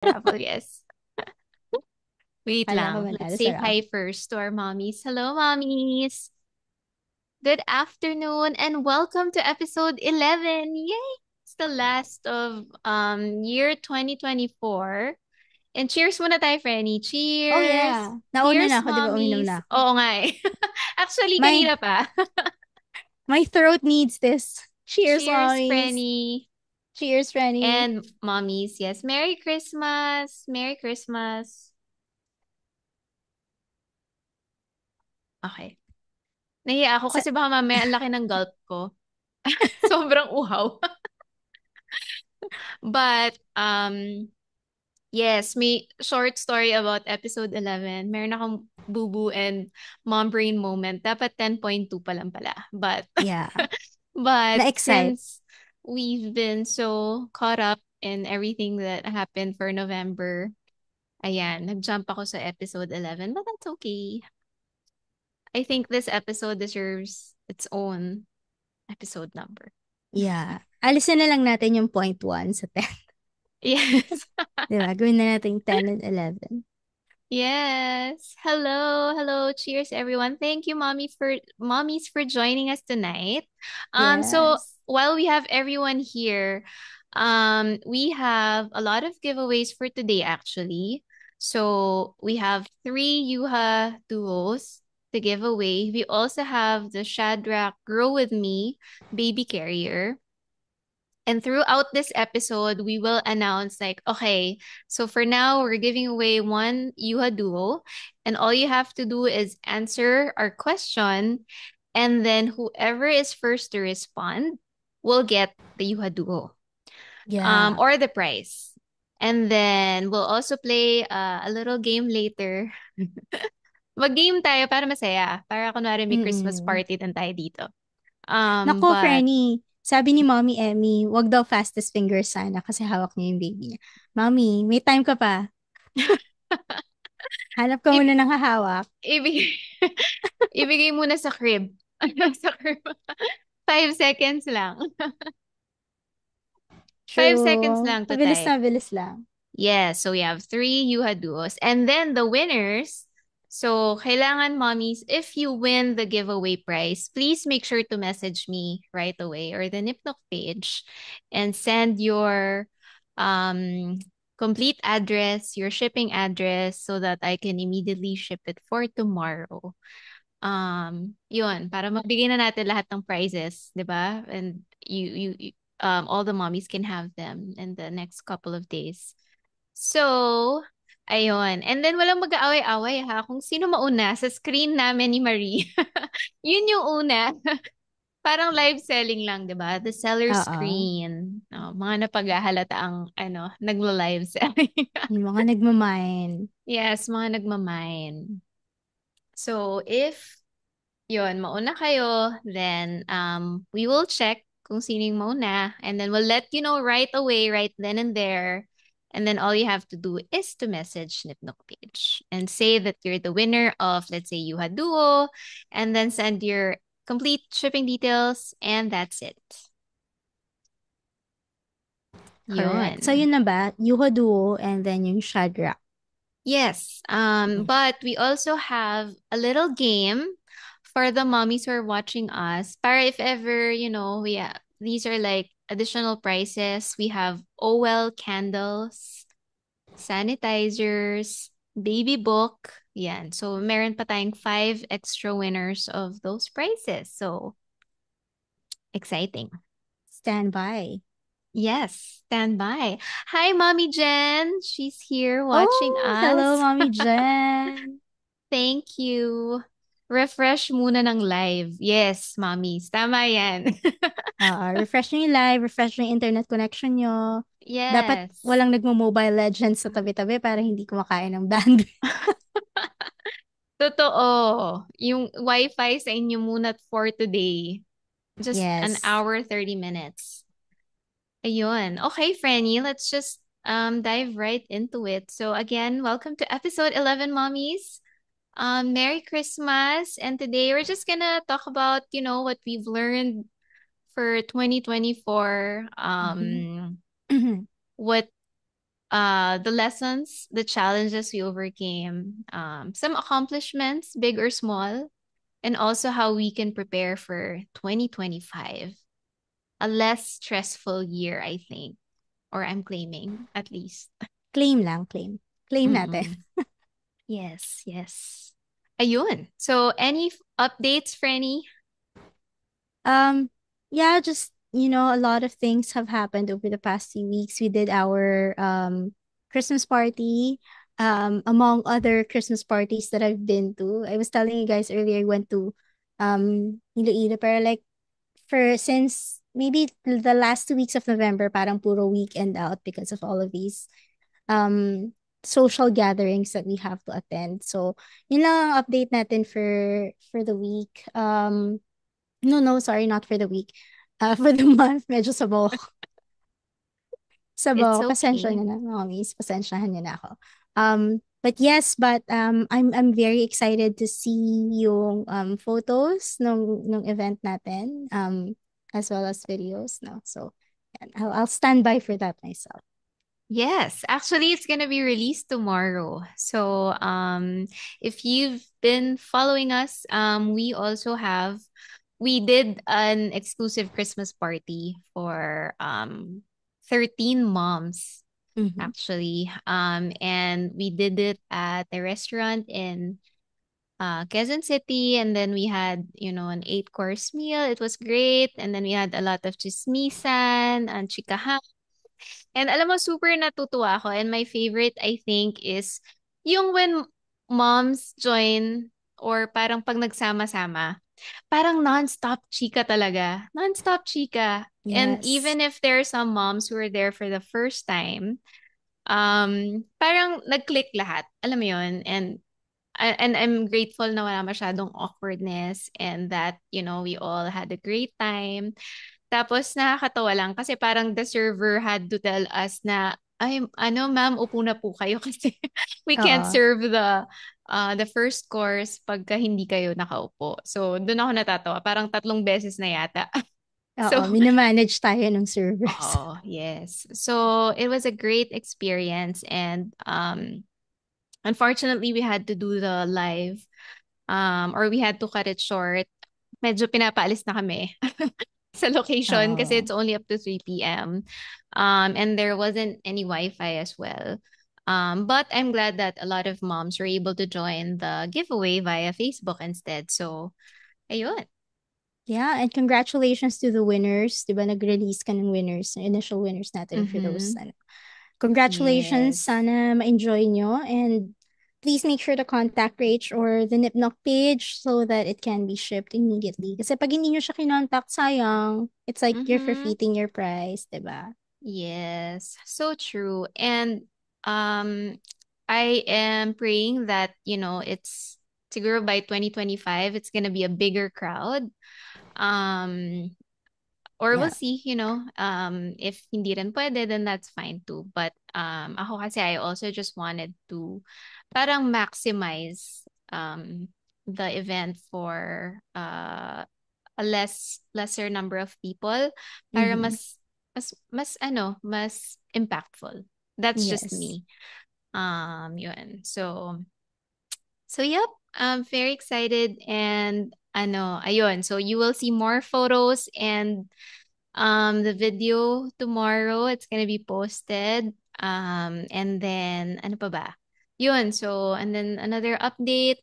Raffle, yes. Wait Kala ko lang. manalo Let's sa say hi raffle. first to our mommies. Hello, mommies. Good afternoon and welcome to episode 11. Yay! It's the last of year 2024. And cheers muna tayo, Frenny. Oh Cheers! yeah. Nauna na Cheers, ako, di ba uminom mommies. na ako? Oo nga eh. Actually, My kanina pa. my throat needs this. Cheers, Cheers, mommies. Frenny. Cheers, Rennie. And mommies, yes. Merry Christmas! Merry Christmas! Okay. Nahiya ako Sa kasi baka mamaya ang laki ng gulp ko. Sobrang uhaw. But, yes, may short story about episode 11. Meron akong boo-boo and mom brain moment. Dapat 10.2 pa lang pala. But, yeah. but Na-excite. since we've been so caught up in everything that happened for November, ayan, nag-jump ako sa episode 11. But that's okay. I think this episode deserves its own episode number. Yeah. Alisin na lang natin yung point 1 sa 10. Yes. Di ba? Gawin na natin 10 and 11. Yes. Hello. Hello. Cheers, everyone. Thank you, mommies for joining us tonight. So Yes. while we have everyone here, we have a lot of giveaways for today, actually. So we have three Yuha duos to give away. We also have the Shadrach Grow With Me baby carrier. And throughout this episode, we will announce like, okay, so for now, we're giving away one Yuha Duo. And all you have to do is answer our question. And then whoever is first to respond will get the Yuha Duo Yeah. or the prize. And then we'll also play a little game later. Mag-game tayo para masaya. Para kunwari may Christmas Mm-mm. party din tayo dito. Nako, But Franny. Sabi ni Mommy Emmy, wag daw fastest fingers sana kasi hawak niya yung baby niya. Mommy, may time ka pa. Hanap ka muna i- ng hahawak. ibigay, ibigay muna sa crib. Sa crib. 5 seconds lang. 5 seconds True. lang to Mabilis type. na, mabilis lang. Yeah, so we have three Yuha duos. And then the winners, so kailangan mommies, if you win the giveaway prize, please make sure to message me right away or the Nipnok page and send your um complete address, your shipping address so that I can immediately ship it for tomorrow. Yun, para mabigay na natin lahat ng prizes, 'di ba? And all the mommies can have them in the next couple of days. So, ayun. And then walang mag-aaway-away ha. Kung sino mauna sa screen namin ni Marie. Yun yung una. Parang live selling lang, 'di ba? The seller Oo. screen. Oh, mga napaghahalata ang nagla-live selling. Yung mga nagmamine. Yes, mga nagmamine. So, if yun, mauna kayo, then we will check kung sino yung mauna and then we'll let you know right away, right then and there. And then all you have to do is to message Nipnok page and say that you're the winner of, let's say, Yuha Duo, and then send your complete shipping details, and that's it. Correct. So, Yun. yun na ba? Yuho Duo and then yung Shadrach. Yes, Okay. but we also have a little game for the mommies who are watching us. Para if ever, these are like additional prices. We have OL candles, sanitizers, baby book. Yan. So, meron pa tayong five extra winners of those prizes. So, exciting. Stand by. Yes, stand by. Hi, Mommy Jen. She's here watching Oh, hello, us. Mommy Jen. Thank you. Refresh muna ng live. Yes, mommies. Tama yan. Refresh nyo yung live, refresh nyo yung internet connection nyo. Dapat Yes. walang nagmo-Mobile Legends sa tabi-tabi para hindi kumakain ng bandwidth. Totoo. Yung Wi-Fi sa inyo muna for today. Just an Yes. hour, 30 minutes. Ayun. Okay, Franny, let's just dive right into it. So again, welcome to episode 11, mommies. Merry Christmas. And today we're just gonna talk about, what we've learned for 2024. Mhm. What the lessons, the challenges we overcame, some accomplishments, big or small, and also how we can prepare for 2025, a less stressful year, I think, or I'm claiming at least. Claim lang, claim. Claim natin. Mm-mm. Yes, yes. Ayun. So, any updates, Franny? Um, yeah, just, a lot of things have happened over the past few weeks. We did our Christmas party, among other Christmas parties that I've been to. I was telling you guys earlier, I went to Iloilo, pero like for since maybe the last 2 weeks of November, parang puro weekend out because of all of these um social gatherings that we have to attend. So, yun lang ang update natin for the week. No, no, sorry, not for the week. For the month, medyo sabaw. It's Sabaw, pasensya okay. na mommies, pasensyahan niyo na ako. But I'm very excited to see yung photos nung event natin, as well as videos, no. So, yan, I'll stand by for that myself. Yes, actually, it's gonna be released tomorrow. So, if you've been following us, we did an exclusive Christmas party for 13 moms, Mm-hmm. actually. And we did it at a restaurant in Quezon City, and then we had, an 8-course meal. It was great, and then we had a lot of chismisan and chikahan. And alam mo, super natutuwa ako. And my favorite, I think, is yung when moms join or parang pag nagsama-sama, parang non-stop chika talaga. Non-stop chika. And Yes. even if there are some moms who are there for the first time, parang nag-click lahat. Alam mo yun? And I'm grateful na wala masyadong awkwardness and that, we all had a great time. Tapos nakakatawa lang kasi parang the server had to tell us na, ay, ma'am, upo na po kayo kasi we can't Oo. serve the first course pagka hindi kayo nakaupo. So, doon ako natatawa. Parang 3 beses na yata. Oo, So, minamanage tayo ng servers. oh, yes. So, it was a great experience and unfortunately, we had to do the live or we had to cut it short. Medyo pinapaalis na kami sa location kasi Oo. it's only up to 3 p.m. And there wasn't any Wi-Fi as well. But I'm glad that a lot of moms were able to join the giveaway via Facebook instead. So, ayun. Yeah, and congratulations to the winners. 'Di ba nag-release ka ng winners, initial winners natin for those. Mm-hmm. Ano. Congratulations. Yes. Sana ma-enjoy nyo. And please make sure to contact Rach or the Nipnock page so that it can be shipped immediately. Kasi pag hindi nyo siya kinontact, sayang. It's like you're Mm-hmm. forfeiting your prize, 'di ba? Yes. So true. And um, I am praying that, it's siguro by 2025, it's gonna be a bigger crowd. Um, or we'll Yeah. see, if hindi rin pwede, then that's fine too. But ako kasi I also just wanted to parang maximize the event for a lesser number of people para Mm-hmm. mas impactful. That's just Yes. me. Yun. So yep, I'm very excited and ayun. So you will see more photos and the video tomorrow. It's gonna be posted. And then ano pa ba? Yun. So and then another update.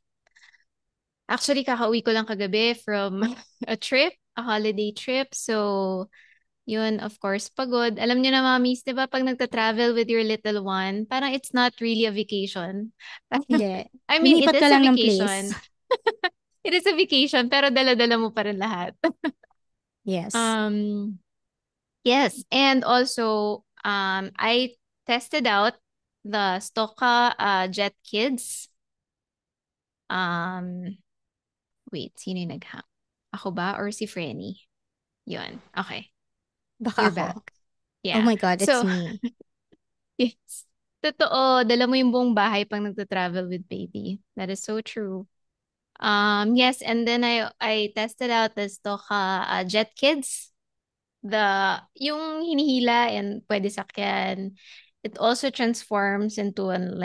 Actually, kakauwi ko lang kagabi from a trip, a holiday trip. So yun, of course, pagod. Alam niyo na, mommies, di ba, pag nagta-travel with your little one, parang it's not really a vacation. Hindi. I mean, it Lumipat ka is a lang ng place. vacation. It is a vacation, pero dala-dala mo pa rin lahat. Yes. Um, yes, and also, I tested out the Stoka Jet Kids. Um, wait, sino yung nag-hang? Ako ba or si Frenny? Yun. Okay, Baka you're ako. back. Oh Yeah. my God, it's So, me. yes. Totoo, dala mo yung buong bahay pag nagta-travel with baby. That is so true. Yes, and then I tested out the Stoka Jet Kids. Yung hinihila and pwede sakyan. It also transforms into an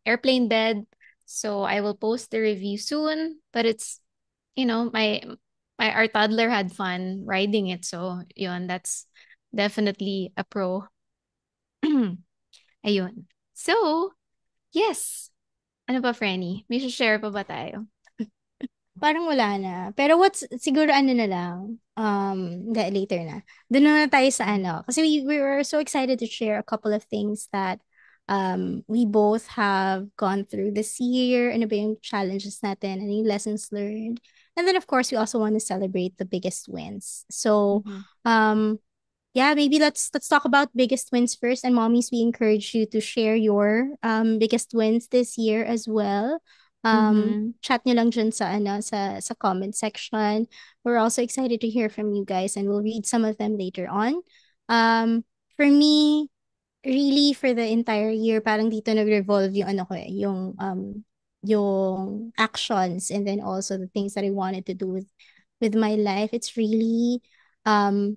airplane bed. So I will post the review soon, but it's my our toddler had fun riding it. So yun, that's definitely a pro. Ayun. So, yes. Ano ba, Franny? May share pa ba tayo? Parang wala na. Pero siguro ano na lang, later na. Doon na tayo sa ano. Kasi we were so excited to share a couple of things that we both have gone through this year. Ano ba yung challenges natin? Ano yung lessons learned? And then, of course, we also want to celebrate the biggest wins. So, Mm-hmm. um, yeah, maybe let's talk about biggest wins first. And mommies, we encourage you to share your biggest wins this year as well. Mm-hmm. Chat nyo lang dyan sa ano sa comment section. We're also excited to hear from you guys, and we'll read some of them later on. For me, really for the entire year, parang dito nag-revolve yung ano ko yung actions, and then also the things that I wanted to do with my life. It's really um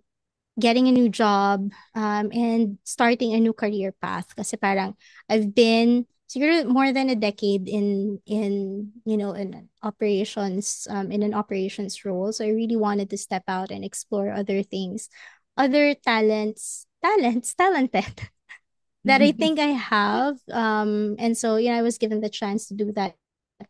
getting a new job, and starting a new career path. Kasi parang I've been siguro more than a decade in in an operations role. So I really wanted to step out and explore other things, other talented that I think I have. And so, I was given the chance to do that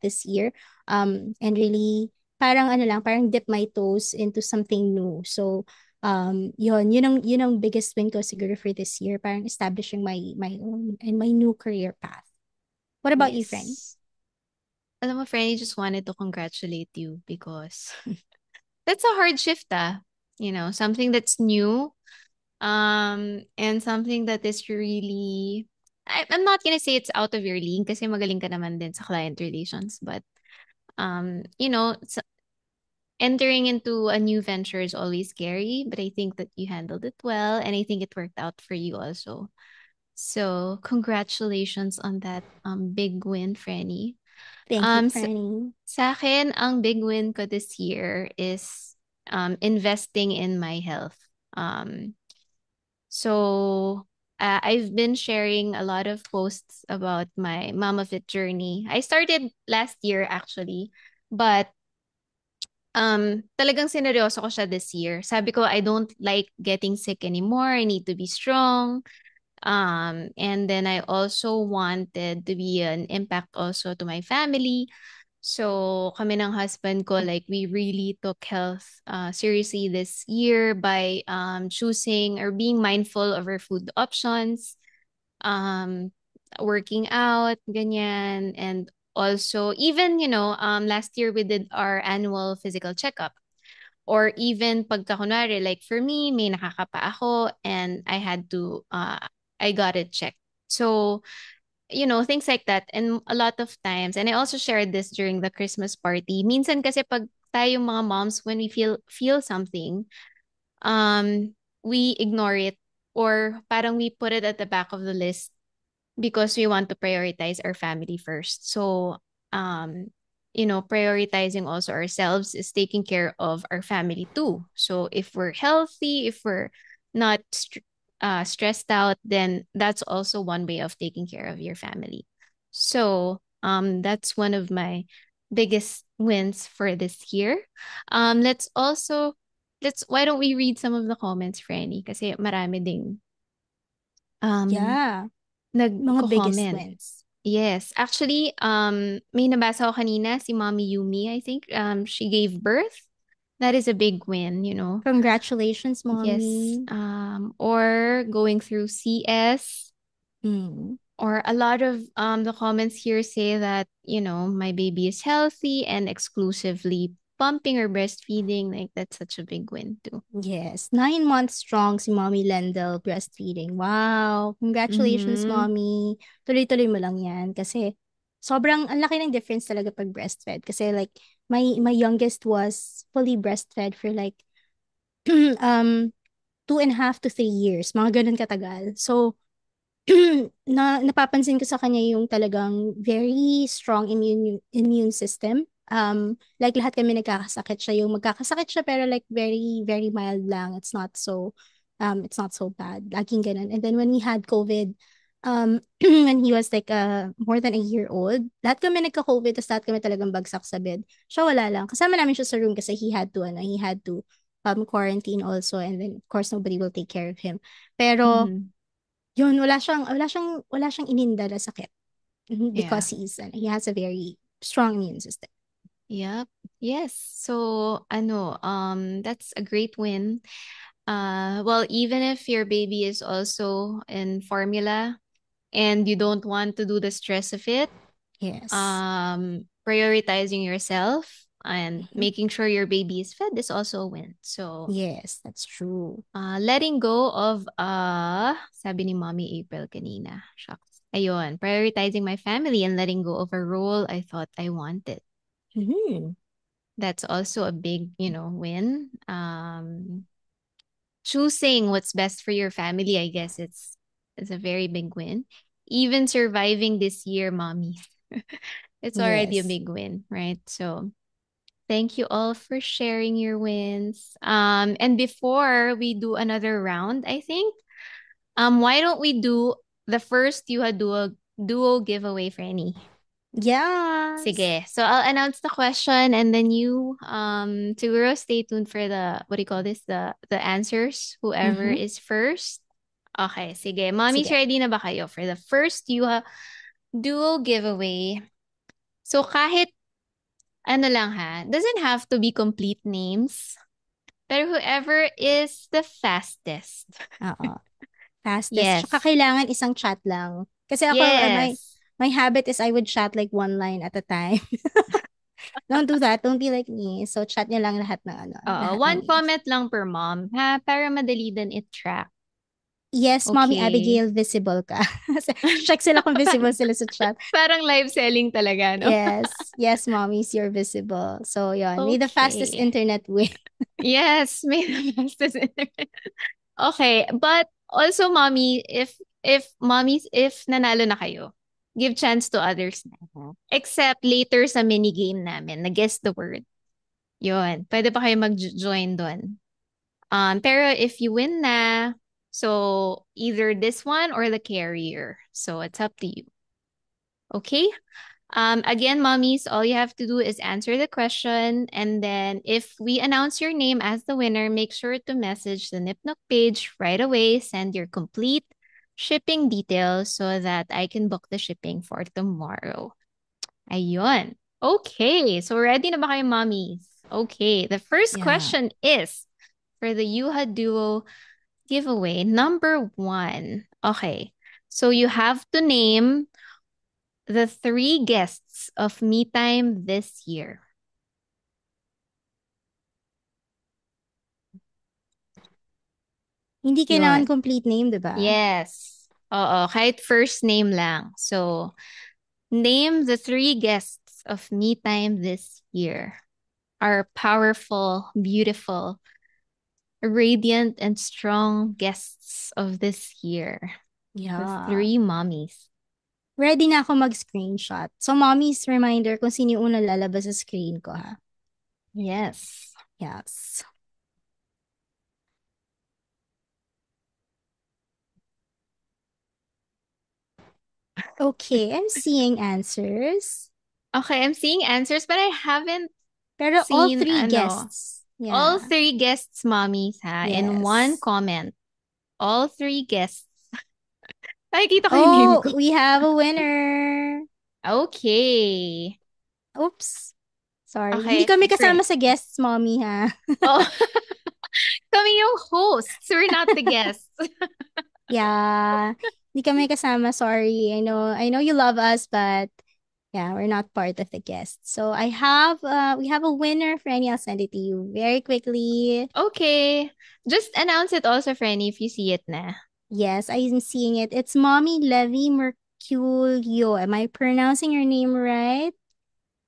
this year. And really, parang dip my toes into something new. So, yun ang biggest win ko siguro for this year, parang establishing my own and my new career path. What about you, friend? Yes. Alam mo, Franny, just wanted to congratulate you because that's a hard shift, ah. Something that's new, and something that is really, I'm not gonna say it's out of your league kasi magaling ka naman din sa client relations, but, entering into a new venture is always scary, but I think that you handled it well, and I think it worked out for you also. So, congratulations on that big win, Franny. Thank you, Um, sa, Franny. sa akin, ang big win ko this year is investing in my health. Um, so I've been sharing a lot of posts about my Mama Fit journey. I started last year actually, but talagang sineryoso ko siya this year. Sabi ko, I don't like getting sick anymore. I need to be strong. And then I also wanted to be an impact also to my family. So kami ng husband ko, like we really took health seriously this year by choosing or being mindful of our food options, um, working out, ganyan. And also, even, last year we did our annual physical checkup. Or even pagka kunwari, like for me, may nakakapa ako and I got it checked. So, things like that. And a lot of times, and I also shared this during the Christmas party. Minsan kasi pag tayong mga moms, when we feel something, we ignore it or parang we put it at the back of the list because we want to prioritize our family first. So, um, prioritizing also ourselves is taking care of our family too. So if we're healthy, if we're not stressed out, then that's also one way of taking care of your family. So, that's one of my biggest wins for this year. Why don't we read some of the comments, Franny? Kasi marami ding um Yeah, mga biggest nagko-comment. wins. Yes. Actually, may nabasa ko kanina, si Mommy Yumi, I think, she gave birth. That is a big win. Congratulations, Yes. mommy. Or going through CS, Mm. or a lot of the comments here say that, my baby is healthy and exclusively pumping or breastfeeding. Like, that's such a big win too. Yes, 9 months strong si Mommy Lendel breastfeeding. Wow! Congratulations, Mm-hmm. Mommy. Tuloy-tuloy mo lang yan kasi sobrang ang laki ng difference talaga pag breastfed. Kasi like, my youngest was fully breastfed for like 2.5 to 3 years. Mga ganun katagal. So, napapansin ko sa kanya yung talagang very strong immune system. Like lahat kami nagkakasakit siya. Yung magkakasakit siya pero like very, very mild lang. It's not so bad. Laging ganun. And then when we had COVID, When he was like more than a year old. Lahat kami nagka-COVID, tapos lahat kami talagang bagsak sa bed. Siya wala lang. Kasama namin siya sa room kasi he had to quarantine also, and then of course nobody will take care of him. Pero Mhm. yun, wala siyang ininda na sakit. Yeah. Because he has a very strong immune system. Yep. Yes. So, that's a great win. Well, even if your baby is also in formula and you don't want to do the stress of it, Yes. prioritizing yourself and Mhm. making sure your baby is fed is also a win. So, Yes, that's true. letting go of, sabi ni Mommy April kanina, shucks. Ayun, prioritizing my family and letting go of a role I thought I wanted. Mhm. That's also a big, win. Choosing what's best for your family, I guess it's a very big win. Even surviving this year, mommy, it's already a Yes. big win, right? So thank you all for sharing your wins. And before we do another round, I think, why don't we do the first Yuha duo giveaway for any? Yes. Sige. So I'll announce the question and then you siguro stay tuned for the what do you call this? The answers, whoever Mhm. is first. Okay, sige. Mommy's Sige. ready na ba kayo for the first duo giveaway? So kahit ano lang ha, doesn't have to be complete names, pero whoever is the fastest. Oo. Fastest. Tsaka Yes. kailangan isang chat lang. Kasi ako, Yes. my habit is I would chat like one line at a time. Don't do that. Don't be like me. So, chat niyo lang lahat ng Oo, lahat ng one names. comment lang per mom, ha? Para madali din i-track. Yes, Mommy Okay. Abigail, visible ka. Check sila kung visible sila sa chat. Parang live selling talaga, no? Yes. Yes, mommies, you're visible. So, yon. May the fastest Okay. internet win. Yes, may nabastos internet. Okay, but also mommy, if nanalo na kayo, give chance to others na. Mhm. Except later sa mini game namin, na guess the word. Yun, pwede pa kayo mag-join doon. Pero if you win na, so either this one or the carrier. So it's up to you. Okay? Again, mommies, all you have to do is answer the question. And then if we announce your name as the winner, make sure to message the Nipnook page right away. Send your complete shipping details so that I can book the shipping for tomorrow. Ayun. Okay. So ready na ba kayo, mommies? Okay. The first Yeah. question is for the Yuha Duo giveaway, number one. Okay. So you have to name the three guests of Me Time this year. Hindi kailangan Yun. complete name, di ba? Yes. Oo, kahit first name lang. So, name the three guests of Me Time this year. Our powerful, beautiful, radiant, and strong guests of this year. The Yeah. three mommies. Ready na ako mag-screenshot. So, mommy's reminder kung sino yung unang lalabas sa screen ko, ha? Yes. Yes. Okay, I'm seeing answers. Okay, I'm seeing answers, but I haven't Pero all seen, three guests. all Yeah. three guests, mommies, ha, in one Yes. comment. All three guests. Nakikita ko yung name Oh, ko. we have a winner. Okay. Oops. Sorry. Hindi Okay, kami kasama friend. sa guests, mommy, ha? Oh, kami yung hosts. We're not the guests. Yeah. Hindi kami kasama, sorry. I know you love us, but yeah, we're not part of the guests. So we have a winner, Franny. I'll send it to you very quickly. Okay. Just announce it also, Franny, if you see it na. Yes, I'm seeing it. It's Mommy Levy Merculio. Am I pronouncing your name right?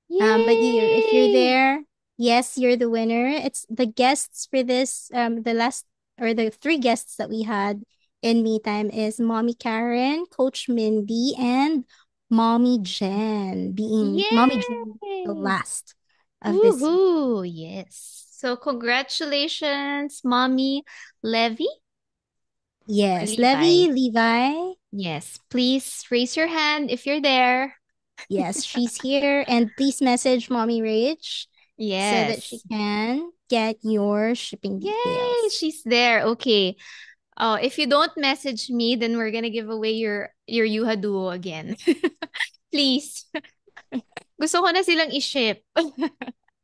But if you're Yay! there, yes, you're the winner. It's the guests for this, the last or the three guests that we had in Me Time is Mommy Karen, Coach Mindy, and Mommy Jen. Being Mommy Jen the Yay! last of this year. Woohoo! Yes. So congratulations, Mommy Levy or Yes, Levi. Levi. Yes, please raise your hand if you're there. Yes, she's here. And please message Mommy Rach so that she Yes. can get your shipping Yay, details. she's there. Okay. Oh, if you don't message me, then we're gonna give away your Yuha Duo again. Please. Gusto ko na silang i-ship.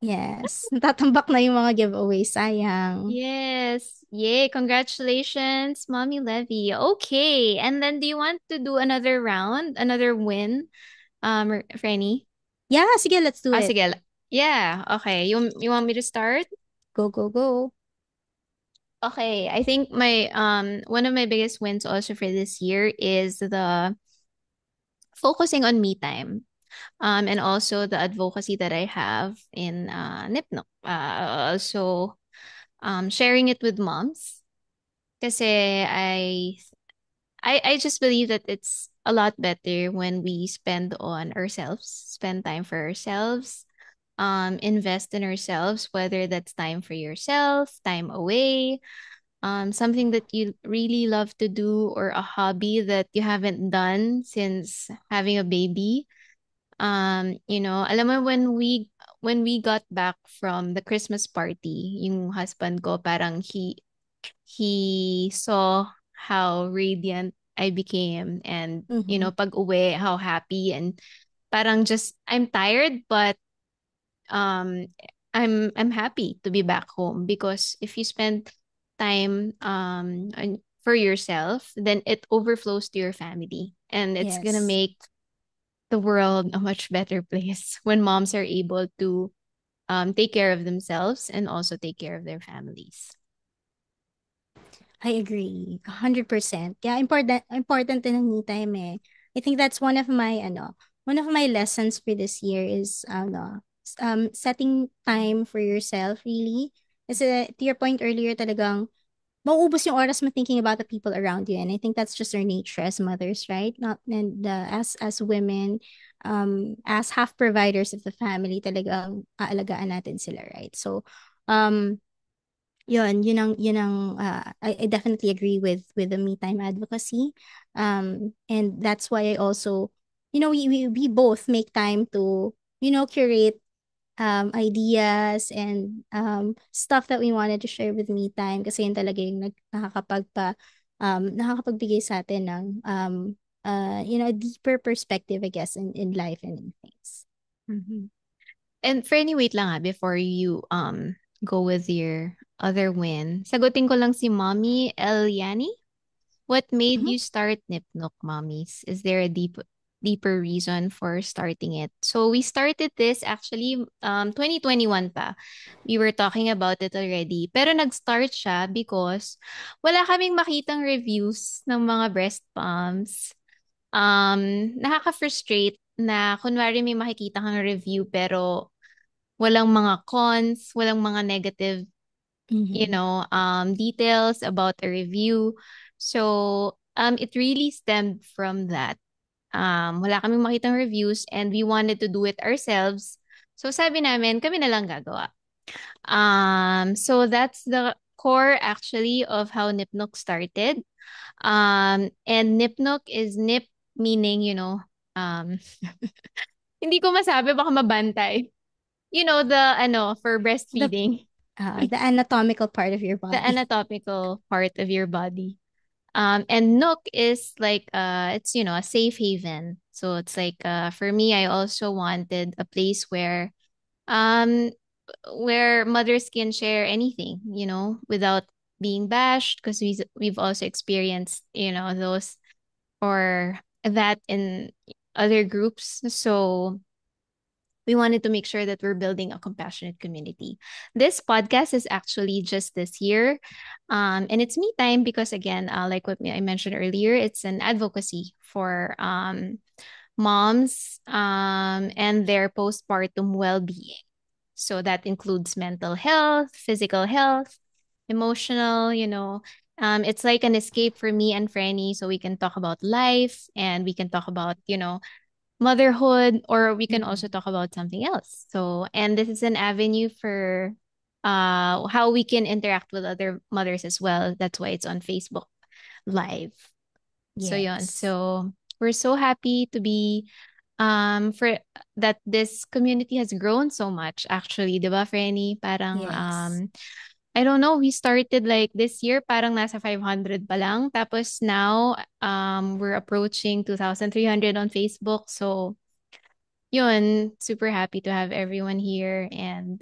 Yes. Natatambak na yung mga giveaway. Sayang. Yes. Yay. Congratulations, Mommy Levy. Okay. And then do you want to do another round, another win, Franny? Yeah, sige, let's do Ah, it. sige. Yeah. Okay. You want me to start? Go, go, go. Okay. I think my one of my biggest wins also for this year is the focusing on me time. And also the advocacy that I have in NIPNO. Also sharing it with moms. Kasi I just believe that it's a lot better when we spend on ourselves, spend time for ourselves, invest in ourselves, whether that's time for yourself, time away, something that you really love to do, or a hobby that you haven't done since having a baby. Alam mo when we got back from the Christmas party, yung husband ko parang he saw how radiant I became, and Mm-hmm. pag uwi how happy, and parang just I'm tired, but um I'm happy to be back home, because if you spend time for yourself, then it overflows to your family, and it's gonna Yes. make the world a much better place when moms are able to take care of themselves and also take care of their families. I agree. 100%. Yeah, important din ang me time eh. I think that's one of my lessons for this year is setting time for yourself really. Kasi to your point earlier talagang mauubos yung oras mo thinking about the people around you, and I think that's just our nature as mothers, right? Not and as women, as half providers of the family, talagang aalagaan natin sila, right? So, um I definitely agree with the me time advocacy. And that's why I also, we both make time to, curate ideas and stuff that we wanted to share with me time kasi yun talaga yung nakakapagbigay sa atin ng a deeper perspective, I guess, in life and in things. Mhm. And Fernie, wait lang before you go with your other win. Sagutin ko lang si Mommy Eliani. What made Mhm. you start Nipnok, Mommies? Is there a deeper reason for starting it? So we started this actually 2021 pa. We were talking about it already. Pero nag-start siya because wala kaming makitang reviews ng mga breast pumps. Nakaka-frustrate na kunwari may makikita kang review pero walang mga cons, walang mga negative, Mhm. details about a review. So, it really stemmed from that. Wala kaming makitang reviews and we wanted to do it ourselves. So, sabi namin, kami na lang gagawa. So that's the core actually of how Nipnok started. And Nipnok is nip meaning, um, hindi ko masabi, baka mabantay. For the breastfeeding, the anatomical part of your the body. anatomical part of your body. And Nook is like it's a safe haven. So it's like for me, I also wanted a place um where mothers can share anything, without being bashed, because we've also experienced, those or that in other groups. So we wanted to make sure that we're building a compassionate community. This podcast is actually just this year. And it's me time because, again, like what I mentioned earlier, it's an advocacy for moms and their postpartum well being. So that includes mental health, physical health, emotional, it's like an escape for me and Franny. So we can talk about life and we can talk about, motherhood, or we can also Mhm. talk about something else. So, and this is an avenue for how we can interact with other mothers as well. That's why it's on Facebook Live. So yun. Yes. So we're so happy to be for that this community has grown so much actually, 'di ba, Frenny? Parang Yes. I don't know, we started like this year parang nasa 500 pa lang tapos now we're approaching 2,300 on Facebook. So yun, super happy to have everyone here and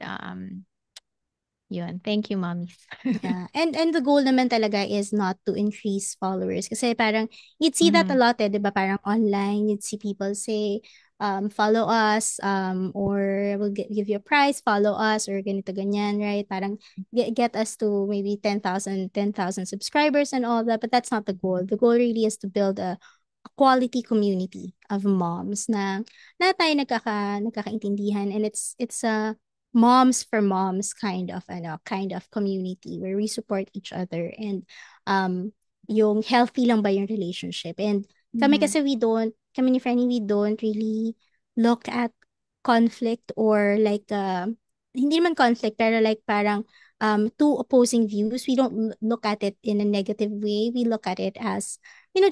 yun. Thank you, mommies. Yeah. And the goal naman talaga is not to increase followers. Kasi parang, you'd see that a Mhm. lot eh, di ba? Parang online, you'd see people say, follow us, or we'll give you a prize, follow us, or ganito, ganyan, right? Parang get us to maybe 10,000 subscribers and all that. But that's not the goal. The goal really is to build a quality community of moms na tayo nagkakaintindihan, and it's a moms for moms kind of community where we support each other, and um yung healthy lang ba yung relationship. And kami Mhm. kasi kami ni Franny, we don't really look at conflict, or like hindi naman conflict, pero like parang two opposing views. We don't look at it in a negative way. We look at it as,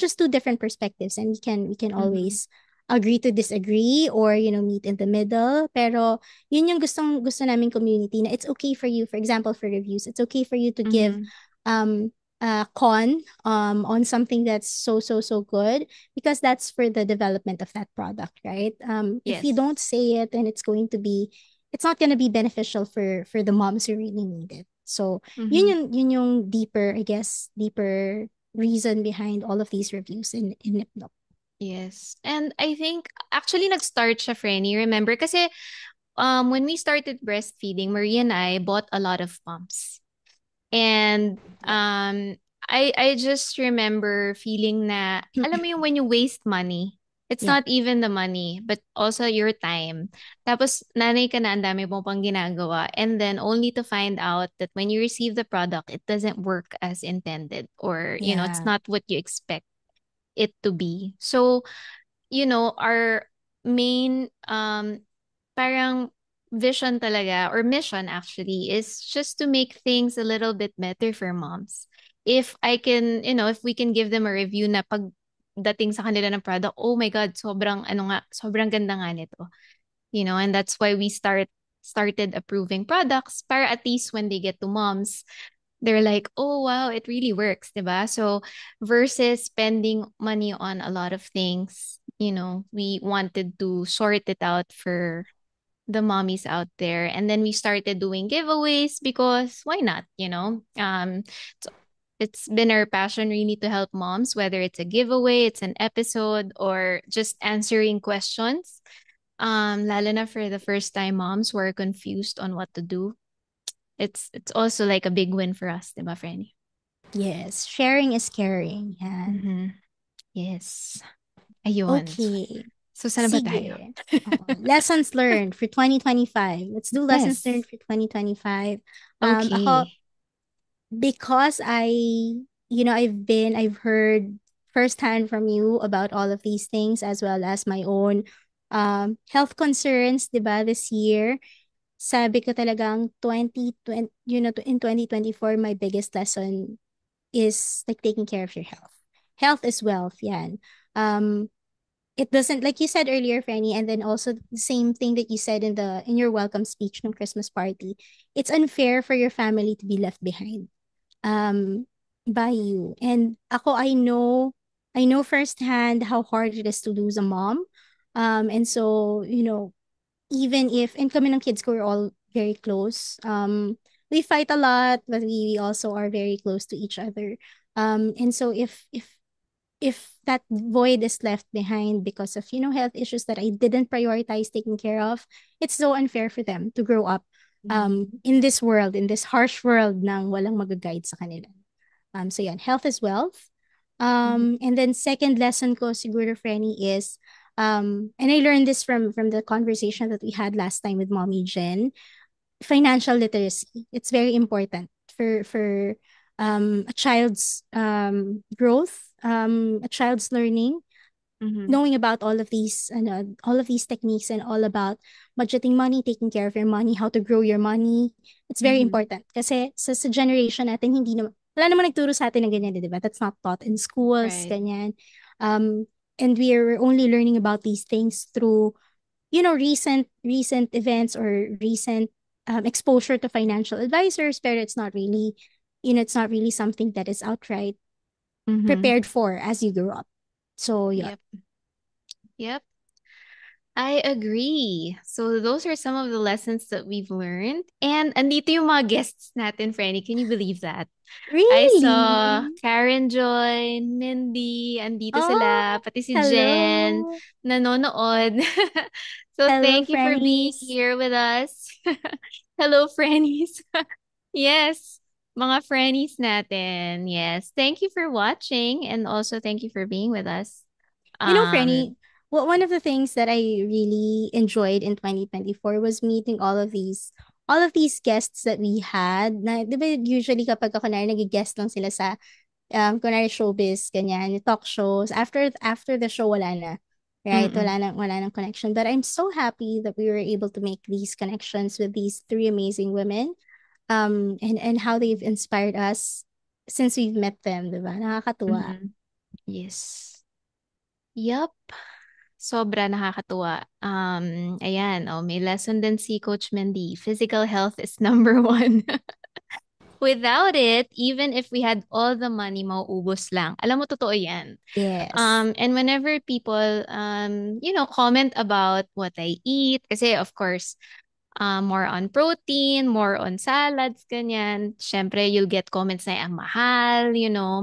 just two different perspectives, and we can Mhm. always agree to disagree, or meet in the middle. Pero yun yung gusto naming community, na it's okay for you, for example, for reviews, it's okay for you to give Mhm. um con on something that's so good, because that's for the development of that product, right? If you Yes. don't say it, then it's not going to be beneficial for the moms who really need it. So Mhm. yun yung deeper, I guess, deeper reason behind all of these reviews in Nipno. Yes. And I think actually nag-start siya, Frenny. Remember kasi when we started breastfeeding, Marie and I bought a lot of pumps. And Yeah. I just remember feeling na alam mo yung when you waste money, it's Yeah. not even the money, but also your time. Tapos nanay ka na, ang dami mo pang ginagawa. And then only to find out that when you receive the product, it doesn't work as intended, or, it's Yeah. not what you expect it to be. So, our main parang vision talaga or mission actually is just to make things a little bit better for moms. If I can, if we can give them a review na pag dating sa kanila ng product, oh my God, sobrang ganda nga nito. And that's why we started approving products para at least when they get to moms, they're like, oh wow, it really works, diba? So versus spending money on a lot of things, we wanted to sort it out for the mommies out there. And then we started doing giveaways because why not, so it's been our passion really to help moms, whether it's a giveaway, it's an episode, or just answering questions. Lalo na for the first time moms who are confused on what to do. It's also like a big win for us, diba, Frenny? Yes. Sharing is caring. Yan. Mm-hmm. Yes. Ayun. Okay. So, saan na ba tayo? Sige. Oo. Lessons learned for 2025. Let's do lessons Yes. learned for 2025. Ako, Okay. because I've heard firsthand from you about all of these things, as well as my own health concerns, 'di ba, this year. Sabi ko talagang 2020, in 2024, my biggest lesson is like taking care of your health. Health is wealth, yan. Um, it doesn't, like you said earlier, Franny, and then also the same thing that you said in your welcome speech ng Christmas party. It's unfair for your family to be left behind um by you. And ako, I know firsthand how hard it is to lose a mom. And so, even if, and kami ng kids ko, we're all very close. We fight a lot, but we also are very close to each other. And so if that void is left behind because of, health issues that I didn't prioritize taking care of, it's so unfair for them to grow up Mhm. in this world, in this harsh world nang walang mag-guide sa kanila. So yeah, health is wealth. Mhm. And then second lesson ko siguro, Frenny, is and I learned this from the conversation that we had last time with Mommy Jen. Financial literacy. It's very important for a child's growth, a child's learning, Mhm. knowing about all of these techniques, and all about budgeting money, taking care of your money, how to grow your money. It's very Mhm. important kasi sa generation natin, hindi na wala naman nagturo sa atin ng ganyan, di ba? That's not taught in schools, Right. ganyan. Um, and we're only learning about these things through, recent events or recent exposure to financial advisors, but it's not really something that is outright Mm-hmm. prepared for as you grow up. So, yeah. Yep. Yep. I agree. So those are some of the lessons that we've learned. And andito yung mga guests natin, Franny. Can you believe that? I saw Really? Karen Joy, Mindy, andito sila, Oh, pati si Jen, hello. nanonood. So Hello, thank you for being Frannies. here with us. Hello, Frannies. Yes, mga Frannies natin. Yes. Thank you for watching and also thank you for being with us. Franny, Um, well, one of the things that I really enjoyed in 2024 was meeting all of these guests that we had. Na, di ba usually kapag ako na nag-guest lang sila sa kunwari showbiz, ganyan, talk shows. After the show, wala na. Right? mm-mm, Wala nang connection. But I'm so happy that we were able to make these connections with these three amazing women. And how they've inspired us since we've met them, di ba? Nakakatuwa. mm-hmm. Yes. Yup. Sobra nakakatuwa. Ayan, oh, may lesson din si Coach Mendy. Physical health is number one. Without it, even if we had all the money, mauubos lang. Alam mo, totoo yan. Yes. And whenever people, comment about what I eat, kasi of course, more on protein, more on salads, ganyan. Syempre, you'll get comments na ang mahal.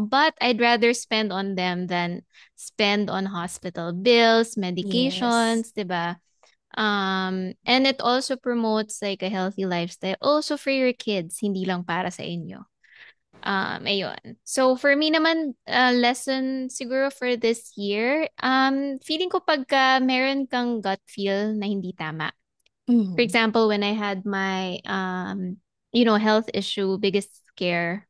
But I'd rather spend on them than spend on hospital bills, Yes. medications, 'di ba? And it also promotes like a healthy lifestyle also for your kids, hindi lang para sa inyo. Ayun. So for me naman, lesson siguro for this year, feeling ko pagka meron kang gut feel na hindi tama. For Mhm. example, when I had my health issue, biggest scare,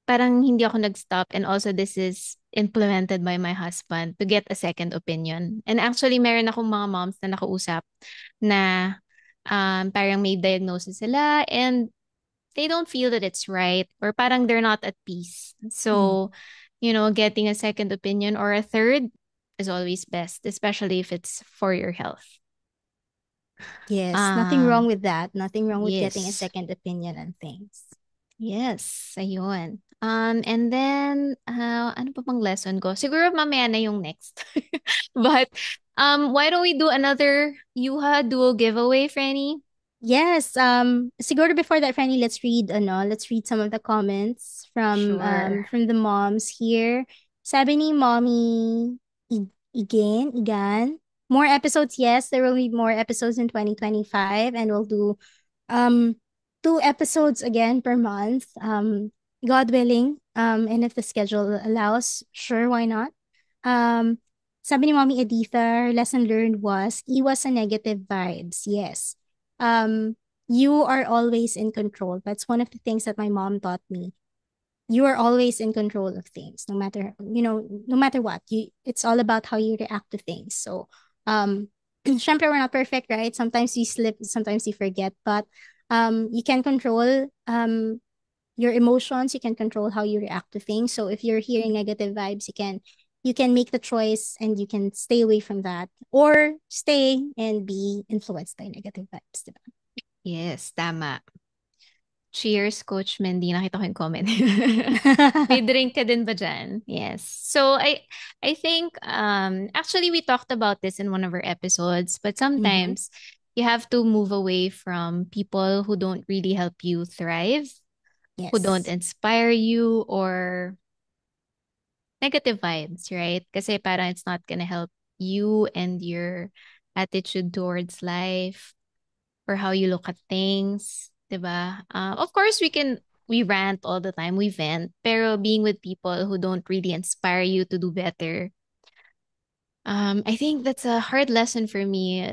parang hindi ako nag-stop, and also this is implemented by my husband to get a second opinion. And actually, meron akong mga moms na nakausap na parang may diagnosis sila and they don't feel that it's right or parang they're not at peace. Mhm. So, getting a second opinion or a third is always best, especially if it's for your health. Yes. Nothing wrong Um, with that. Nothing wrong with getting a yes. second opinion on things. Yes, ayun. And then, ano pa bang lesson ko? Siguro mamaya na yung next. But, why don't we do another Yuha Duo giveaway, Franny? Yes, siguro before that, Franny, let's read some of the comments Sure. from the moms here. Sabi ni Mommy Igan, more episodes, yes, there will be more episodes in 2025, and we'll do um 2 episodes again per month. God willing. And if the schedule allows, sure, why not? Um, Sabi ni Mommy Editha, her lesson learned was iwas sa negative vibes. Yes. Um, you are always in control. That's one of the things that my mom taught me. You are always in control of things, no matter what. It's all about how you react to things. So, syempre, we're not perfect, right? Sometimes we slip, sometimes we forget, but you can control your emotions. You can control how you react to things. So if you're hearing negative vibes, you can make the choice and you can stay away from that or stay and be influenced by negative vibes, diba? Yes, tama. Cheers, Coach Mendy. Nakita ko yung comment. May drink ka din ba dyan? Yes. So I think actually we talked about this in one of our episodes, but Mm-hmm. sometimes you have to move away from people who don't really help you thrive, who don't Yes. inspire you, or negative vibes, right? Kasi parang it's not gonna help you and your attitude towards life or how you look at things, 'di ba? Of course, we rant all the time, we vent, pero being with people who don't really inspire you to do better, I think that's a hard lesson for me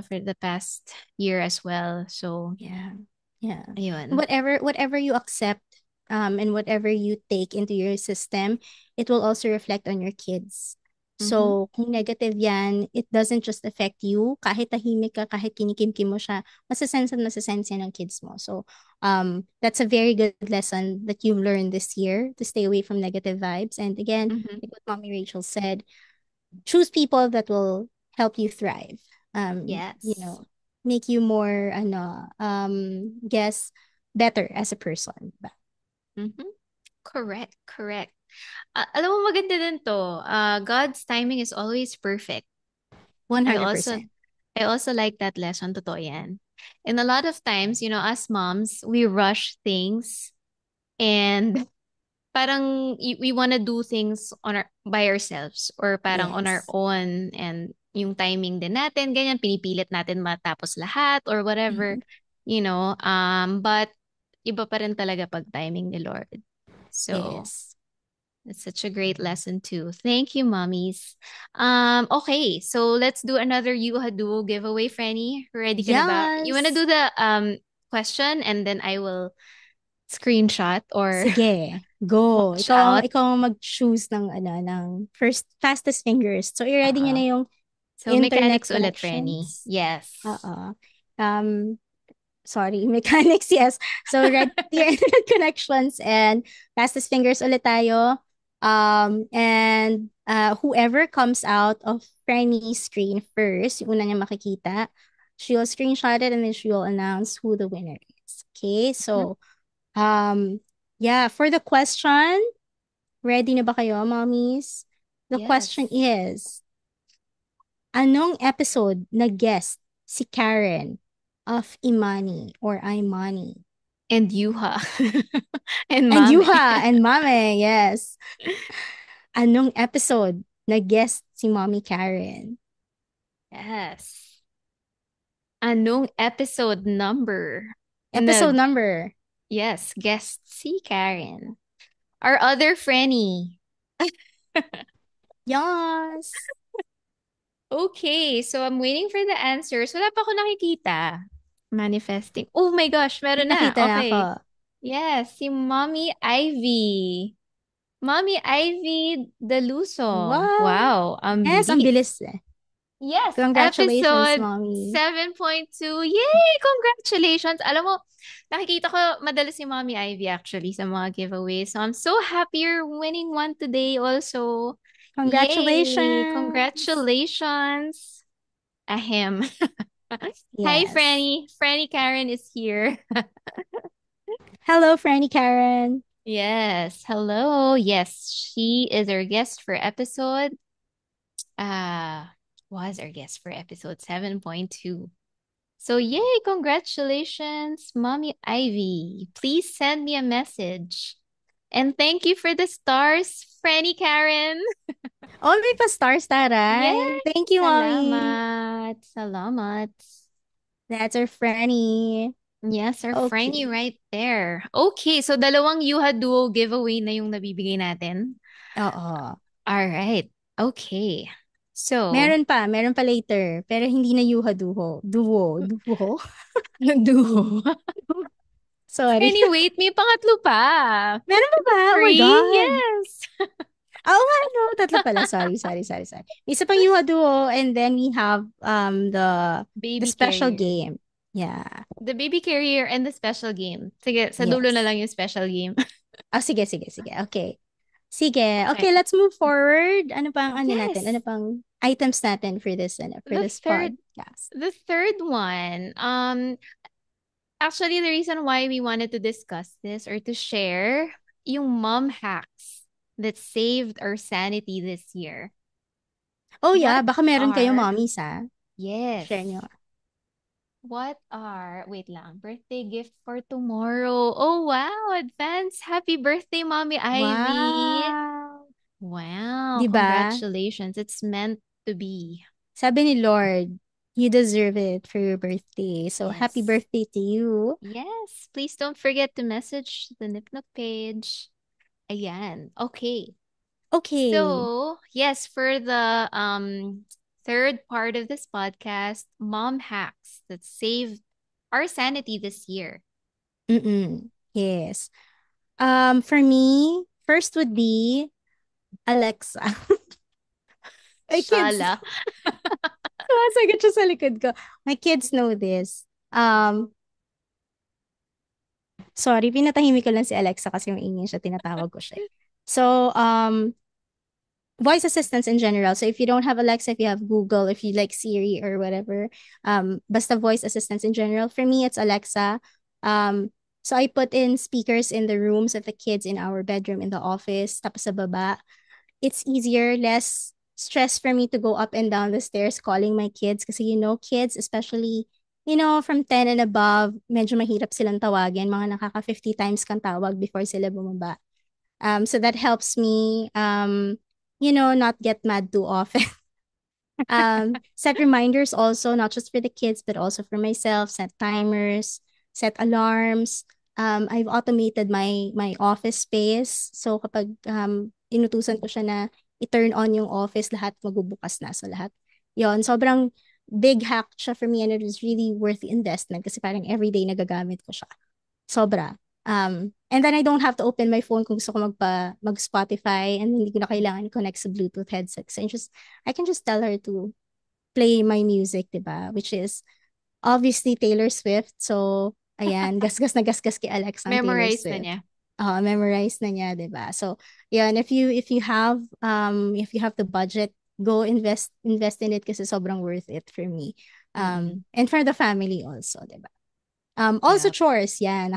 for the past year as well. So, Yeah. Yeah. ayun. Whatever you accept, and whatever you take into your system, it will also reflect on your kids. Mm-hmm. So, kung negative yan, it doesn't just affect you. Kahit tahimik ka, kahit kinikimkim mo siya, masasense at masasense yan ng kids mo. So, that's a very good lesson that you've learned this year to stay away from negative vibes. And again, Mm-hmm. like what Mommy Rachel said, choose people that will help you thrive. You Yes. know, make you more, guess, better as a person. Mm-hmm. Correct, correct. Alam mo maganda din to. God's timing is always perfect. I also 100%. I also like that lesson, totoo yan. And a lot of times, as moms, we rush things and parang we want to do things by ourselves or parang on our Yes. own and yung timing din natin, ganyan, pinipilit natin matapos lahat or whatever, Mhm. but iba pa rin talaga pag timing ni Lord. So, Yes. that's such a great lesson too. Thank you, mommies. Okay, so let's do another You Ha Duo giveaway, Franny. Ready ka na ba? You wanna Yes. do the question and then I will screenshot or Sige, go. watch out. Ikaw ang mag-choose ng first fastest fingers. So i-ready niyo Uh-uh. na yung So internet mechanics ulit, Franny. connections. Yes. Oo. Um Sorry, mechanics, yes. So ready your internet connections and fastest fingers ulit tayo. And whoever comes out of Franny's screen first, yung una niya makikita, she'll screenshot it and then she'll announce who the winner is. Okay, Mhm. so yeah, for the question, ready na ba kayo, mommies? The question Yes. is, anong episode na guest si Karen of Imani or Imani? And Yuha. And And Mame. Yuha and Mame, yes. Anong episode na guest si Mommy Karen? Yes. Anong episode number? Episode Nag, number. yes, guest si Karen. Our other Franny. Yes. Okay, so I'm waiting for the answers. Wala pa ako nakikita. Manifesting. Oh my gosh, May meron na. nakita na ako. Okay. Yes, si Mommy Ivy. Mommy Ivy Deluso. What? Wow, ang Yes, ang bilis. bilis eh. Yes, Congratulations, episode Mommy. 7.2. Yay! Congratulations! Alam mo, nakikita ko madalas si Mommy Ivy actually sa mga giveaways. So I'm so happy you're winning one today also. Yay! Congratulations. Congratulations! Ahem. Hi, Yes. Franny. Franny Karen is here. Hello, Franny Karen. Yes. Hello. Yes, she is our guest for episode. Uh, was our guest for episode 7.2. So, yay, congratulations, Mommy Ivy. Please send me a message. And thank you for the stars, Franny Karen. Oh, may pa-stars taray. Yes, Thank you, Mommy. salamat. Salamat. That's our Franny. Yes, our Franny Okay. right there. Okay, so dalawang Yuha Duo giveaway na yung nabibigay natin. Oo. All right. Okay. So, Meron pa later. Pero hindi na Yuha Duho. Duho? duo. Sorry. Franny, wait, may pangatlo pa. Meron pa ba? Oh my Three? God. Yes. Oo nga, no. Tatlo pala. Sorry. Isa pang Yuha Duho and then we have the Baby special carrier. game. Yeah. The baby carrier and the special game. Sige, sa dulo na Yes. lang yung special game. Oh, sige. Okay. Sige. Okay, Okay. let's move forward. Ano pang ano natin? Ano Yes. pang items natin for The this third podcast? the third one. Actually the reason why we wanted to discuss this or to share yung mom hacks that saved our sanity this year. Oh yeah, What baka meron kayo are mommies ha. Share Yes. nyo. Wait lang, birthday gift for tomorrow. Oh wow, advance happy birthday, Mommy Ivy. Wow. Wow, 'Di ba? congratulations. It's meant to be. Sabi ni Lord, you deserve it for your birthday. So happy Yes. birthday to you. Yes. Please don't forget to message the Nipnook page. Ayan. Okay. Okay. So, yes, for the third part of this podcast, mom hacks that saved our sanity this year. Yes. For me, first would be Alexa. My kids, Shala. sumasagot siya sa likod ko. My kids know this. Sorry, pinatahimik ko lang si Alexa kasi maingay siya, tinatawag ko siya. So, voice assistants in general. So if you don't have Alexa, if you have Google, if you like Siri or whatever, basta voice assistants in general. For me, it's Alexa. So I put in speakers in the rooms of the kids in our bedroom, in the office, tapos sa baba. It's easier, less stress for me to go up and down the stairs calling my kids kasi kids, especially, from 10 and above, medyo mahirap silang tawagin. Mga nakaka 50 times kang tawag before sila bumaba. So that helps me, not get mad too often. Set reminders also, not just for the kids, but also for myself, set timers, set alarms. I've automated my office space. So kapag inutusan ko siya na i-turn on yung office, lahat magbubukas na. So lahat. Yon, sobrang big hack siya for me and it was really worth the investment kasi parang everyday nagagamit ko siya. Sobra. And then I don't have to open my phone kung gusto ko mag-Spotify and hindi ko na kailangan i-connect sa Bluetooth headset. So I can just tell her to play my music, diba? Which is obviously Taylor Swift. So, ayan, gasgas na gasgas kay Alexa ang Taylor Memorize na Swift. niya. Memorize na niya, diba? So, yun, if you have the budget, go invest in it kasi sobrang worth it for me. Mm-mm. And for the family also, diba? Also Yep. chores, yeah,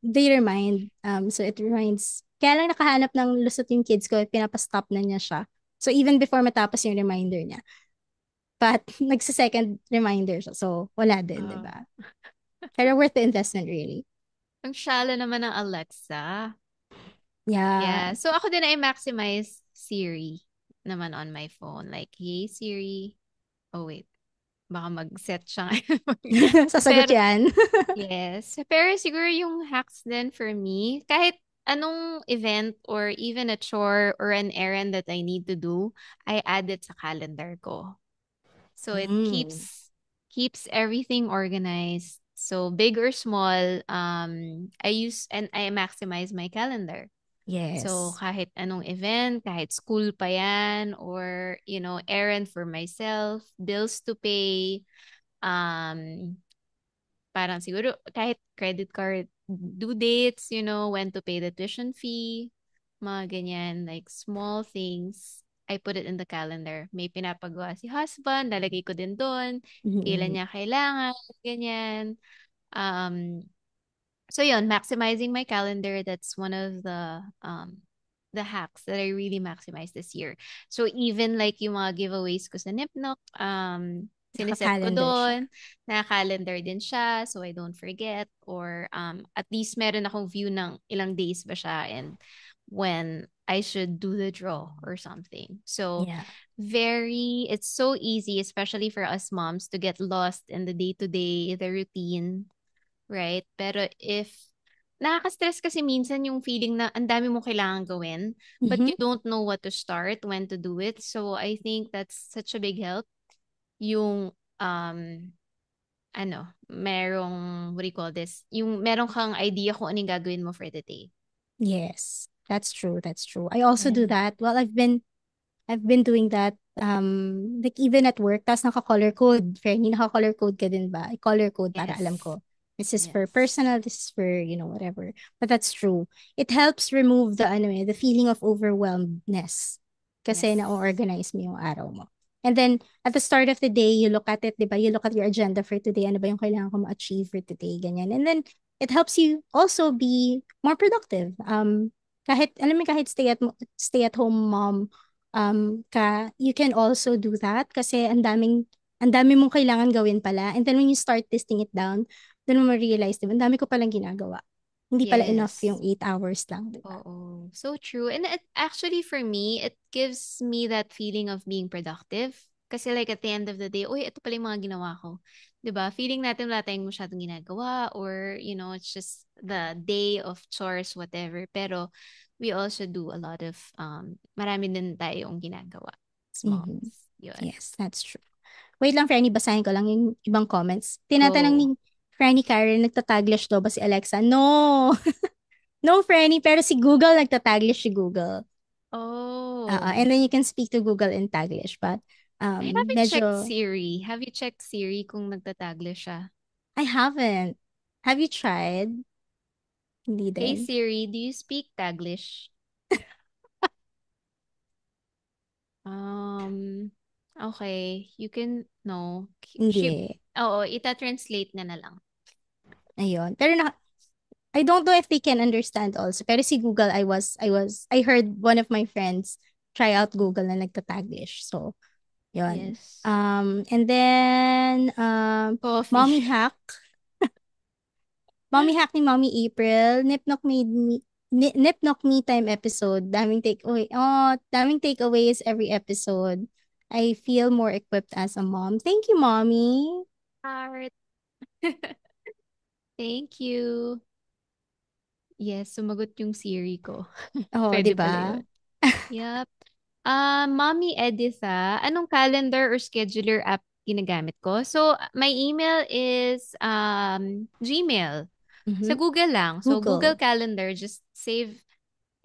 they remind, so it reminds, kaya lang nakahanap ng lusot yung kids ko, pinapastop na niya siya. So even before matapos yung reminder niya. But nagsa-second reminder siya, so wala din, di Oh. ba? Pero worth the investment, really. Ang shala naman ng Alexa. Yeah. Yeah. So ako din ay maximize Siri naman on my phone. Like, hey Siri. Oh wait. Baka mag-set siya ngayon. Sasagot Pero, yan. yes. Pero siguro yung hacks din for me, kahit anong event or even a chore or an errand that I need to do, I add it sa calendar ko. So it Mm, keeps everything organized. So big or small, I use and I maximize my calendar. So yes. kahit anong event, kahit school pa yan, or, errand for myself, bills to pay, um, parang siguro kahit credit card due dates, when to pay the tuition fee, mga ganyan, like small things. I put it in the calendar. May pinapagawa si husband, lalagay ko din doon. Kailan Mm-mm. niya kailangan, ganyan. Um, so yun, maximizing my calendar, that's one of the hacks that I really maximized this year. So even like yung mga giveaways ko sa Nipnok, siniset ko Naka-calendar siya. doon, na-calendar din siya so I don't forget, or at least meron akong view ng ilang days ba siya and when I should do the draw or something. So Yeah. it's so easy, especially for us moms, to get lost in the day-to-day, the routine, right? Pero if nakaka-stress kasi minsan yung feeling na ang dami mo kailangan gawin, but Mm-hmm. you don't know what to start, when to do it. So I think that's such a big help. Yung, merong, what do you call this? Yung merong kang idea kung anong gagawin mo for the day. Yes. That's true. That's true. I also do Yeah. that. Well, I've been doing that like even at work, tapos naka-color code. Fairly, naka-color code ka din ba? I color code para alam Yes. ko. This is for Yes. personal, this is for, whatever. But that's true. It helps remove the feeling of overwhelmedness. Kasi Yes. na-organize mo yung araw mo. And then, at the start of the day, you look at it, di ba? You look at your agenda for today. Ano ba yung kailangan ko ma-achieve for today? Ganyan. And then, it helps you also be more productive. Kahit stay at home mom you can also do that kasi ang dami mong kailangan gawin pala. And then when you start listing it down, then mo ma-realize, diba, ang dami ko palang ginagawa. Hindi pala enough Yes. yung 8 hours lang, diba? Oo. So true. And actually for me, it gives me that feeling of being productive. Kasi like at the end of the day, uy, ito pala yung mga ginawa ko. 'Di ba? Feeling natin wala tayong masyadong ginagawa or, it's just the day of chores, whatever. Pero we also do a lot of, marami din tayong ginagawa. Small. Mhm. Yun. Yes, that's true. Wait lang, Franny, basahin ko lang yung ibang comments. Tinatanong ni Go. Franny Karen, nagtataglish daw ba si Alexa? No! No, Franny, pero si Google, nagtataglish si Google. Oh, Oh, And then you can speak to Google in Taglish. But I haven't checked medyo, Siri. Have you checked Siri kung nagtatagle siya? I haven't. Have you tried? Hindi Hey din. Siri, do you speak Taglish? Okay. You can, no. She, Hindi. oo, ita-translate na lang. Ayun. Pero I don't know if they can understand also. Pero si Google, I heard one of my friends try out Google na nagtataglish. So, yun. Yes. And then, Coffee. Mommy Hack. Mommy Hack ni Mommy April. Nipnok Me Time episode. Daming takeaways every episode. I feel more equipped as a mom. Thank you, Mommy. Heart. Thank you. Yes, sumagot yung Siri ko. Oh, di Pwede pala ba? yun. Yep. Mommy Editha, anong calendar or scheduler app ginagamit ko? So, my email is Gmail. Sa Mhm. Google lang. So, Google Google. Calendar, just save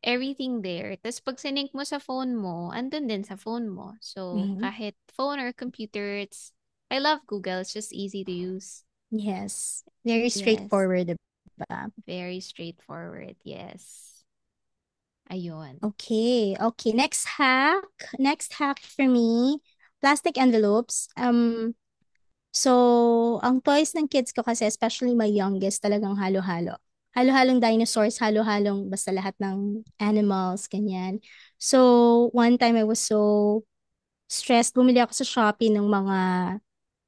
everything there. Tapos, pag sinink mo sa phone mo, andun din sa phone mo. So, Mhm. kahit phone or computer, I love Google. It's just easy to use. Yes. Very Yes. straightforward, di ba? Very straightforward. Yes. Ayun. Okay. Okay. Next hack. Next hack for me, plastic envelopes. So, ang toys ng kids ko kasi, especially my youngest, talagang halo-halo. Halo-halong dinosaurs, halo-halong basta lahat ng animals, ganyan. So, one time I was so stressed, bumili ako sa Shopee ng mga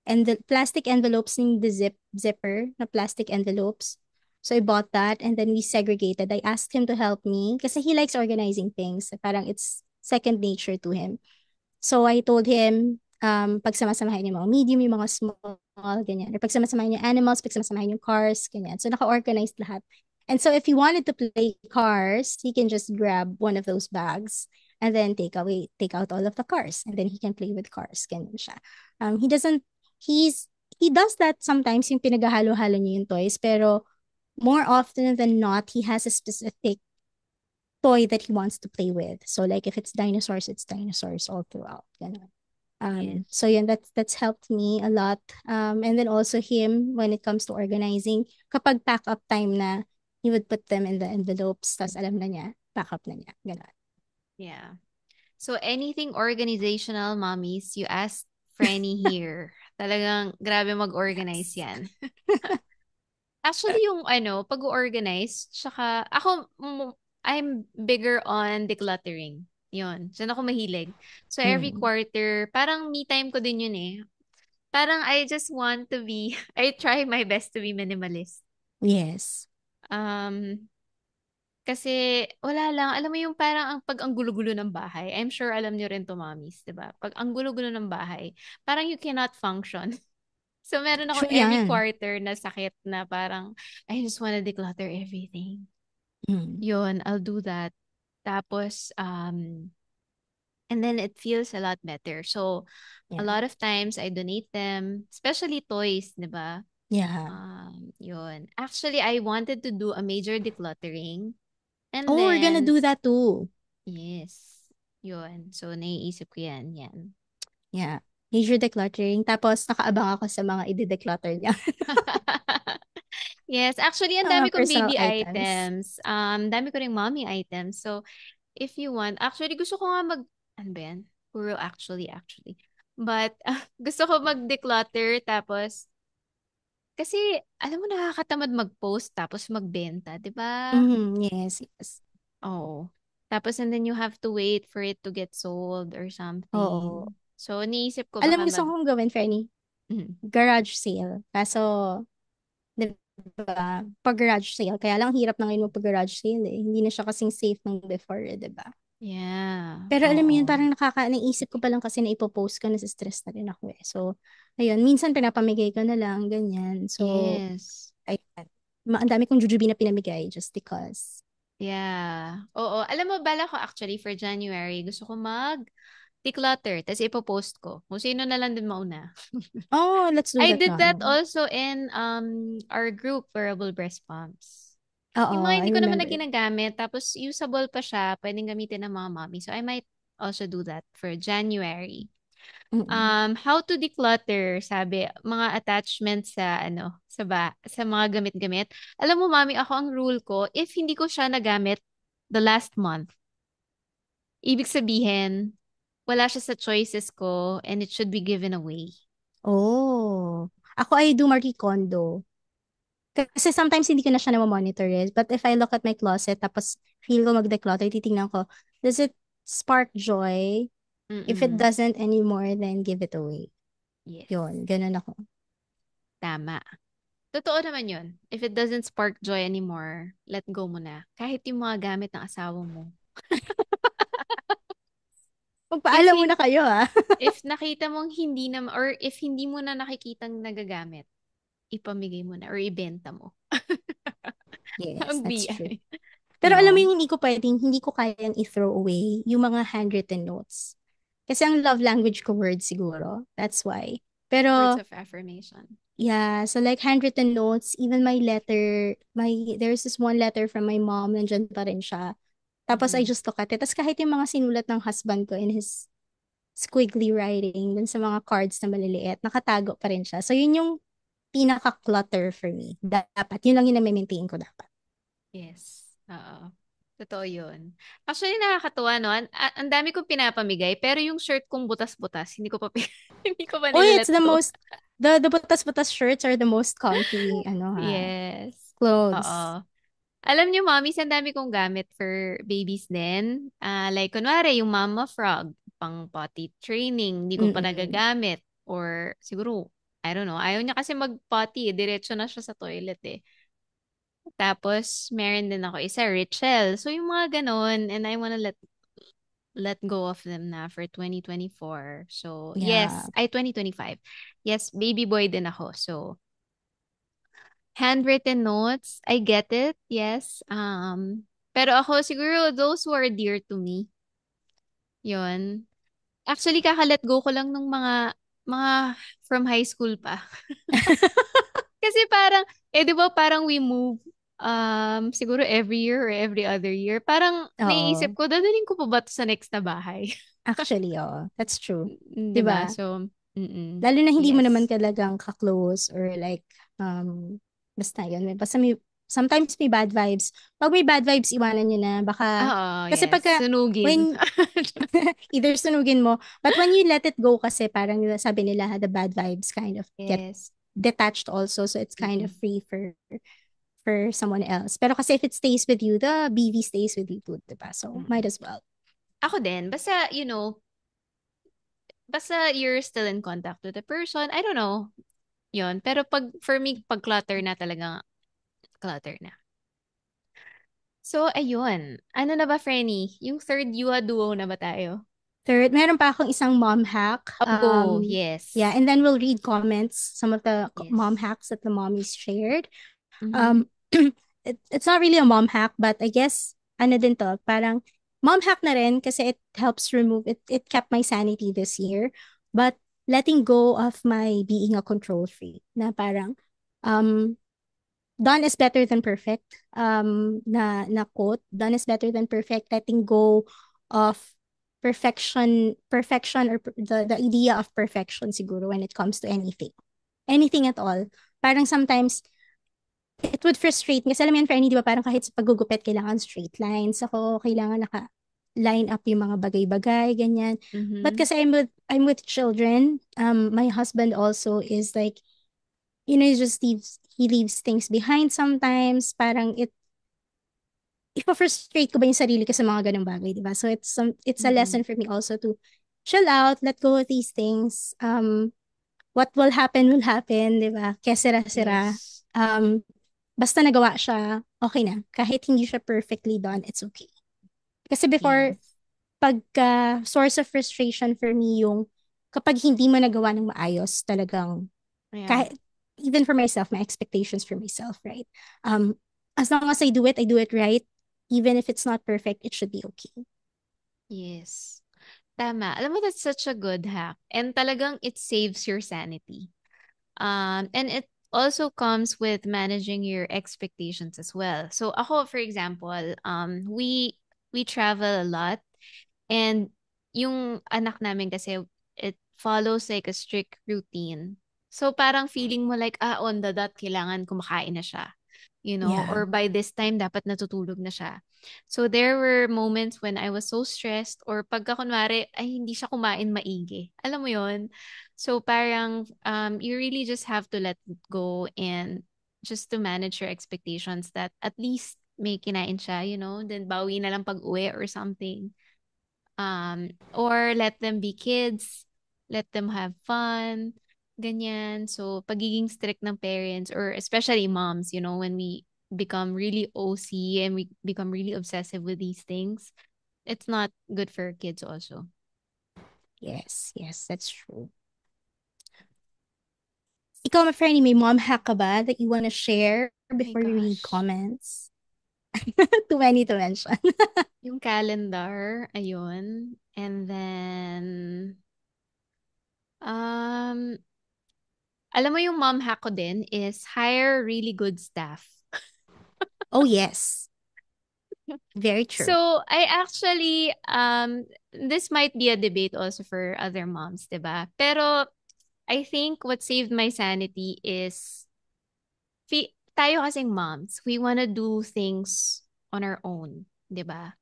and the plastic envelopes in the zipper na plastic envelopes. So I bought that and then we segregated. I asked him to help me kasi he likes organizing things. Parang it's second nature to him. So I told him, pagsamasamahin yung mga medium, yung mga small, ganyan. Or pagsamasamahin yung animals, pagsamasamahin yung cars, ganyan. So naka-organized lahat. And so if he wanted to play cars, he can just grab one of those bags and then take out all of the cars. And then he can play with cars. Ganyan siya. He doesn't, he's, he does that sometimes, yung pinaghahalo-halo niya yung toys, pero more often than not, he has a specific toy that he wants to play with. So like if it's dinosaurs all throughout. Ganun. So Yes. yeah, that's helped me a lot. And then also him when it comes to organizing, kapag pack up time na, he would put them in the envelopes, tas alam na niya, pack up na niya. Ganun. Yeah. So anything organizational, mommies, you asked Franny here. Talagang grabe mag-organize Yes. yan. Actually, yung pag-organize, tsaka I'm bigger on decluttering. Yun. Diyan ako mahilig. So every Mm. quarter, parang me time ko din yun eh. Parang I just want to be, I try my best to be minimalist. Yes. Um, Kasi wala lang, alam mo yung parang pag ang gulo-gulo ng bahay, I'm sure alam niyo rin to mommies, 'di ba? Pag ang gulo-gulo ng bahay, parang you cannot function. So meron ako True every yan. quarter na sakit na parang I just wanna declutter everything. Mm. Yun, I'll do that. Tapos and then it feels a lot better. So a Yeah. lot of times I donate them, especially toys, 'di ba? Yeah. Yun. Actually, I wanted to do a major decluttering. And Oh, we're gonna then do that too. yes. Yun. So, naiisip ko yan. Yan. Yeah. Major decluttering. Tapos, nakaabang ako sa mga i-declutter niya. Yes. Actually, ang Mga dami kong personal baby items. items. Dami ko ring mommy items. So, if you want, actually, gusto ko nga ano ba yan? Puro actually. But, gusto ko mag-declutter. Tapos, kasi, alam mo, nakakatamad mag-post tapos magbenta. 'Di ba? Yes, yes. Oo. Tapos, and then you have to wait for it to get sold or Oo. something. So, niisip ko Alam baka mo, gusto kong gawin, Fernie? Mhm. Garage sale. Kaso, di ba, pag garage sale, kaya lang hirap na ngayon magpag-garage sale eh. Hindi na siya kasing safe nung before, eh, di ba? Yeah. Pero alam mo yun, Oo. parang naisip ko pa lang kasi na ipopost ko, nasa stress na rin ako eh. So, ayun, minsan pinapamigay ko na lang, ganyan. So, Yes. ayun. Ang dami kong jujubi na pinamigay just because. Yeah. Oo. Alam mo, bala ko actually for January, gusto ko declutter, tapos ipopost ko. Kung sino na lang din mauna. Oh, let's do I that did na. that also in our group, Wearable Breast Pumps. Yung Oo, mga I hindi ko naman na remember. ginagamit, tapos usable pa siya, pwedeng gamitin ng mga mommy. So I might also do that for January. Mm. How to declutter, sabi, mga attachments sa sa mga gamit-gamit. Alam mo, mami, ako ang rule ko, if hindi ko siya nagamit the last month, ibig sabihin, wala siya sa choices ko and it should be given away. Oh. Ako I do Marie Kondo. Kasi sometimes hindi ko na siya na-monitor eh. But if I look at my closet, tapos feel ko mag-declutter, titingnan ko, does it spark joy? If it Mm-mm. doesn't anymore, then give it away. Yes. Yun, ganun ako. Tama. Totoo naman yun. If it doesn't spark joy anymore, let go mo na. Kahit yung mga gamit ng asawa mo. If Magpaalam muna kayo ah. if nakita mong hindi na, or if hindi mo na nakikitang nagagamit, ipamigay mo na or ibenta mo. Yes, Ang that's true. BI. Pero alam mo No? yung hindi ko kayang i-throw away yung mga handwritten notes. Kasi ang love language ko words siguro. That's why. Words Pero, of affirmation. yeah, so like handwritten notes, even my letter, there's this one letter from my mom, nandyan pa rin siya. Tapos I Mhm. just look at it. Tapos kahit yung mga sinulat ng husband ko in his squiggly writing, dun sa mga cards na maliliit, nakatago pa rin siya. So yun yung pinaka-clutter for me. Dapat. Yun lang yung na-maintain ko dapat. Yes. Oo. Totoo yun. Actually, nakakatuwa, no? Ang dami kong pinapamigay, pero yung shirt kong butas-butas, hindi ko pa, hindi ko pa Oh, it's nililet the go. most, the butas-butas shirts are the most comfy, ano ha, Yes. clothes. Oo. Alam niyo, mommies, ang dami kong gamit for babies din. Like, kunwari, yung mama frog, pang potty training, hindi ko pa Mm-mm. nagagamit. Or, siguro, I don't know, ayaw niya kasi mag-potty, diretso na siya sa toilet eh. Tapos, meron din ako isa, Richel. So, yung mga ganon, and I wanna let go of them na for 2024. So, Yeah. yes, 2025. Yes, baby boy din ako. So, handwritten notes, I get it, yes. Pero ako siguro those who are dear to me, yon. Actually, kaka-let go ko lang nung mga from high school pa. Kasi parang, di ba parang we move siguro every year or every other year. Parang naiisip Oo. ko, dadalhin ko pa ba to sa next na bahay? Actually, oo. That's true. Di ba? 'Di So, Lalo na hindi mo naman yes. talagang ka-close or like, basta yun. Basta sometimes may bad vibes. Pag may bad vibes, iwanan nyo na. Baka, Oo, kasi yes. Sunugin. when, either sunugin mo, but when you let it go kasi parang sabi nila, the bad vibes kind of get Yes. detached also. So it's kind of Mm-mm. free for someone else. Pero kasi if it stays with you, the BV stays with you too, diba? So might Mm-mm. as well. Ako din. Basta, basta you're still in contact with the person. I don't know. Yun. Pero for me, pag clutter na talaga, clutter na. So, ayun. Ano na ba, Frenny? Yung third Yua duo na ba tayo? Third, meron pa akong isang mom hack. Oh, go. Yeah, Yes. and then we'll read comments, some of the mom Yes. hacks that the mommies shared. Mm-hmm. Um, it's not really a mom hack, but I guess, ano din to, parang mom hack na rin kasi it helps remove, it kept my sanity this year. But letting go of my being a control freak, na parang, um, done is better than perfect. Na quote, done is better than perfect. Letting go of perfection or the idea of perfection siguro when it comes to anything at all. Parang sometimes it would frustrate me. Kasi alam mo yan, Fernie, di ba parang kahit sa paggugupit, kailangan straight lines ako, kailangan line up yung mga bagay-bagay, ganyan. But Mm-hmm. kasi I'm with children, my husband also is like, he leaves things behind sometimes. Parang ipa-frustrate ko ba yung sarili ko sa mga ganung bagay, di ba? So it's a Mm-mm. lesson for me also to chill out, let go of these things. What will happen, di ba? Kaya sira-sira. Yes. Basta nagawa siya, okay na. Kahit hindi siya perfectly done, it's okay. Kasi before, Yes. pagka source of frustration for me yung kapag hindi mo nagawa ng maayos, talagang Yeah. kahit even for myself, my expectations for myself, right? Um, as long as I do it right, even if it's not perfect, it should be okay. Yes. Tama. Alam mo, that's such a good hack. And talagang it saves your sanity. And it also comes with managing your expectations as well. So ako, for example, we travel a lot and yung anak namin kasi it follows like a strict routine. So parang feeling mo like, on the dot, kailangan kumakain na siya. Yeah. Or by this time, dapat natutulog na siya. So there were moments when I was so stressed or pagka kunwari, ay hindi siya kumain maigi. Alam mo yon. So parang you really just have to let it go and just to manage your expectations that at least may kinain siya, then bawi na lang pag-uwi or something. Or let them be kids, let them have fun, ganyan. So, pagiging strict ng parents or especially moms, when we become really OC and we become really obsessive with these things, it's not good for kids also. Yes, yes, that's true. Ikaw, my friend, may mom hack ka ba that you want to share Oh my before we read gosh. comments? Too many to mention. Yung calendar, ayun. And then, um, alam mo yung mom hack ko din is hire really good staff. Oh, yes. Very true. So, I actually, this might be a debate also for other moms, 'di ba? Pero, I think what saved my sanity is, tayo kasing moms, we wanna do things on our own, 'di ba?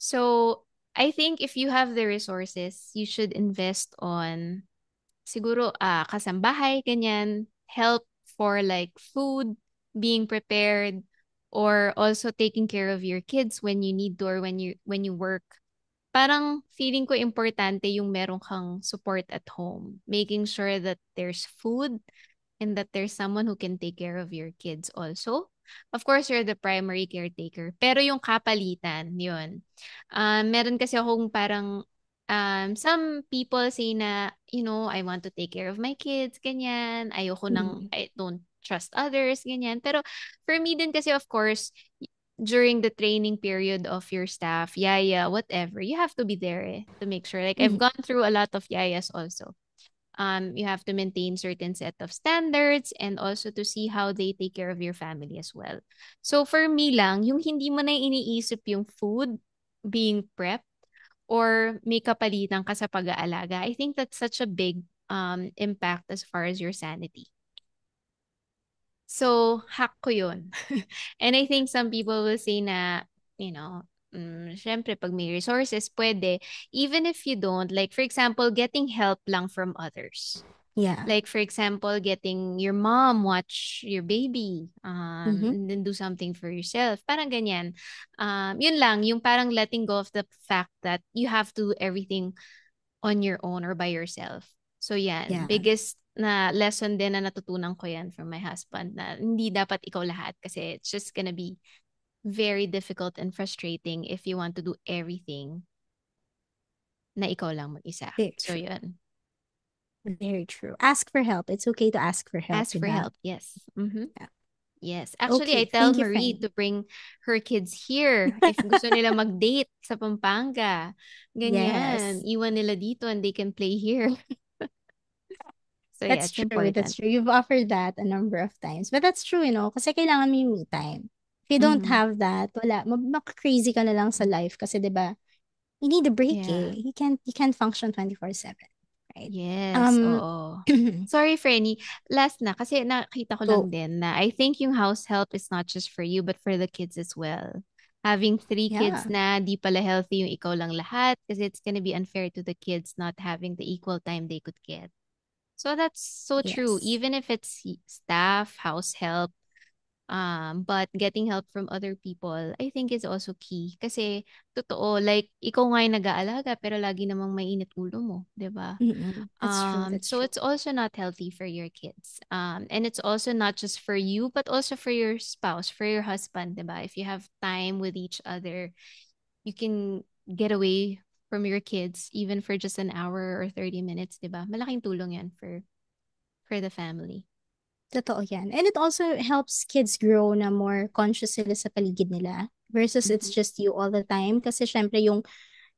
So, I think if you have the resources, you should invest on, siguro, kasambahay, ganyan, help for like food, being prepared, or also taking care of your kids when you need to or when you work. Parang feeling ko importante yung meron kang support at home, making sure that there's food and that there's someone who can take care of your kids also. Of course, you're the primary caretaker. Pero yung kapalitan, yun. Meron kasi akong parang, some people say na, I want to take care of my kids, ganyan. Mm. I don't trust others, ganyan. Pero for me din kasi, of course, during the training period of your staff, yaya, whatever, you have to be there to make sure. Like, I've Mm. gone through a lot of yayas also. You have to maintain certain set of standards and also to see how they take care of your family as well. So for me lang, yung hindi mo na iniisip yung food being prepped or may kapalitan ka sa pag-aalaga, I think that's such a big impact as far as your sanity. So, hack ko yun. And I think some people will say na, syempre, pag may resources, pwede. Even if you don't, like, for example, getting help lang from others. Yeah. Like, for example, getting your mom watch your baby, Mm-hmm. and then do something for yourself. Parang ganyan. Yun lang, yung parang letting go of the fact that you have to do everything on your own or by yourself. So yan, Yeah. biggest na lesson din na natutunan ko yan from my husband na hindi dapat ikaw lahat kasi it's just gonna be very difficult and frustrating if you want to do everything na ikaw lang mag-isa. Very So true. yun. Very true. Ask for help. It's okay to ask for help, Ask for diba? help, yes. Mm-hmm. Yeah. Yes. Actually, I Okay. tell Thank you, Marie friend. to bring her kids here if gusto nila mag-date sa Pampanga. Ganyan. Yes. Iwan nila dito and they can play here. So yeah, That's it's true. That's important. true. You've offered that a number of times. But that's true, kasi kailangan mo yung me time. If you don't Mm-hmm. have that, wala, crazy ka na lang sa life kasi 'di ba? You need a break Yeah. eh. You can't function 24/7, right? Yes, Um oo. Sorry, Franny. Last na, kasi nakita ko lang go. din na I think yung house help is not just for you, but for the kids as well. Having three kids Yeah. na, di pala healthy yung ikaw lang lahat kasi it's gonna be unfair to the kids not having the equal time they could get. So that's so true. Yes. Even if it's staff, house help, but getting help from other people, I think is also key. Kasi, totoo, like, ikaw nga yung nag-aalaga, pero lagi namang mainit ulo mo, di ba? Mm-mm. That's true. That's So true. it's also not healthy for your kids. And it's also not just for you, but also for your spouse, for your husband, di ba? If you have time with each other, you can get away from your kids, even for just an hour or 30 minutes, di ba? Malaking tulong yan for the family. Totoo yan. And it also helps kids grow na more conscious sila sa paligid nila versus it's Mhm. just you all the time. Kasi syempre yung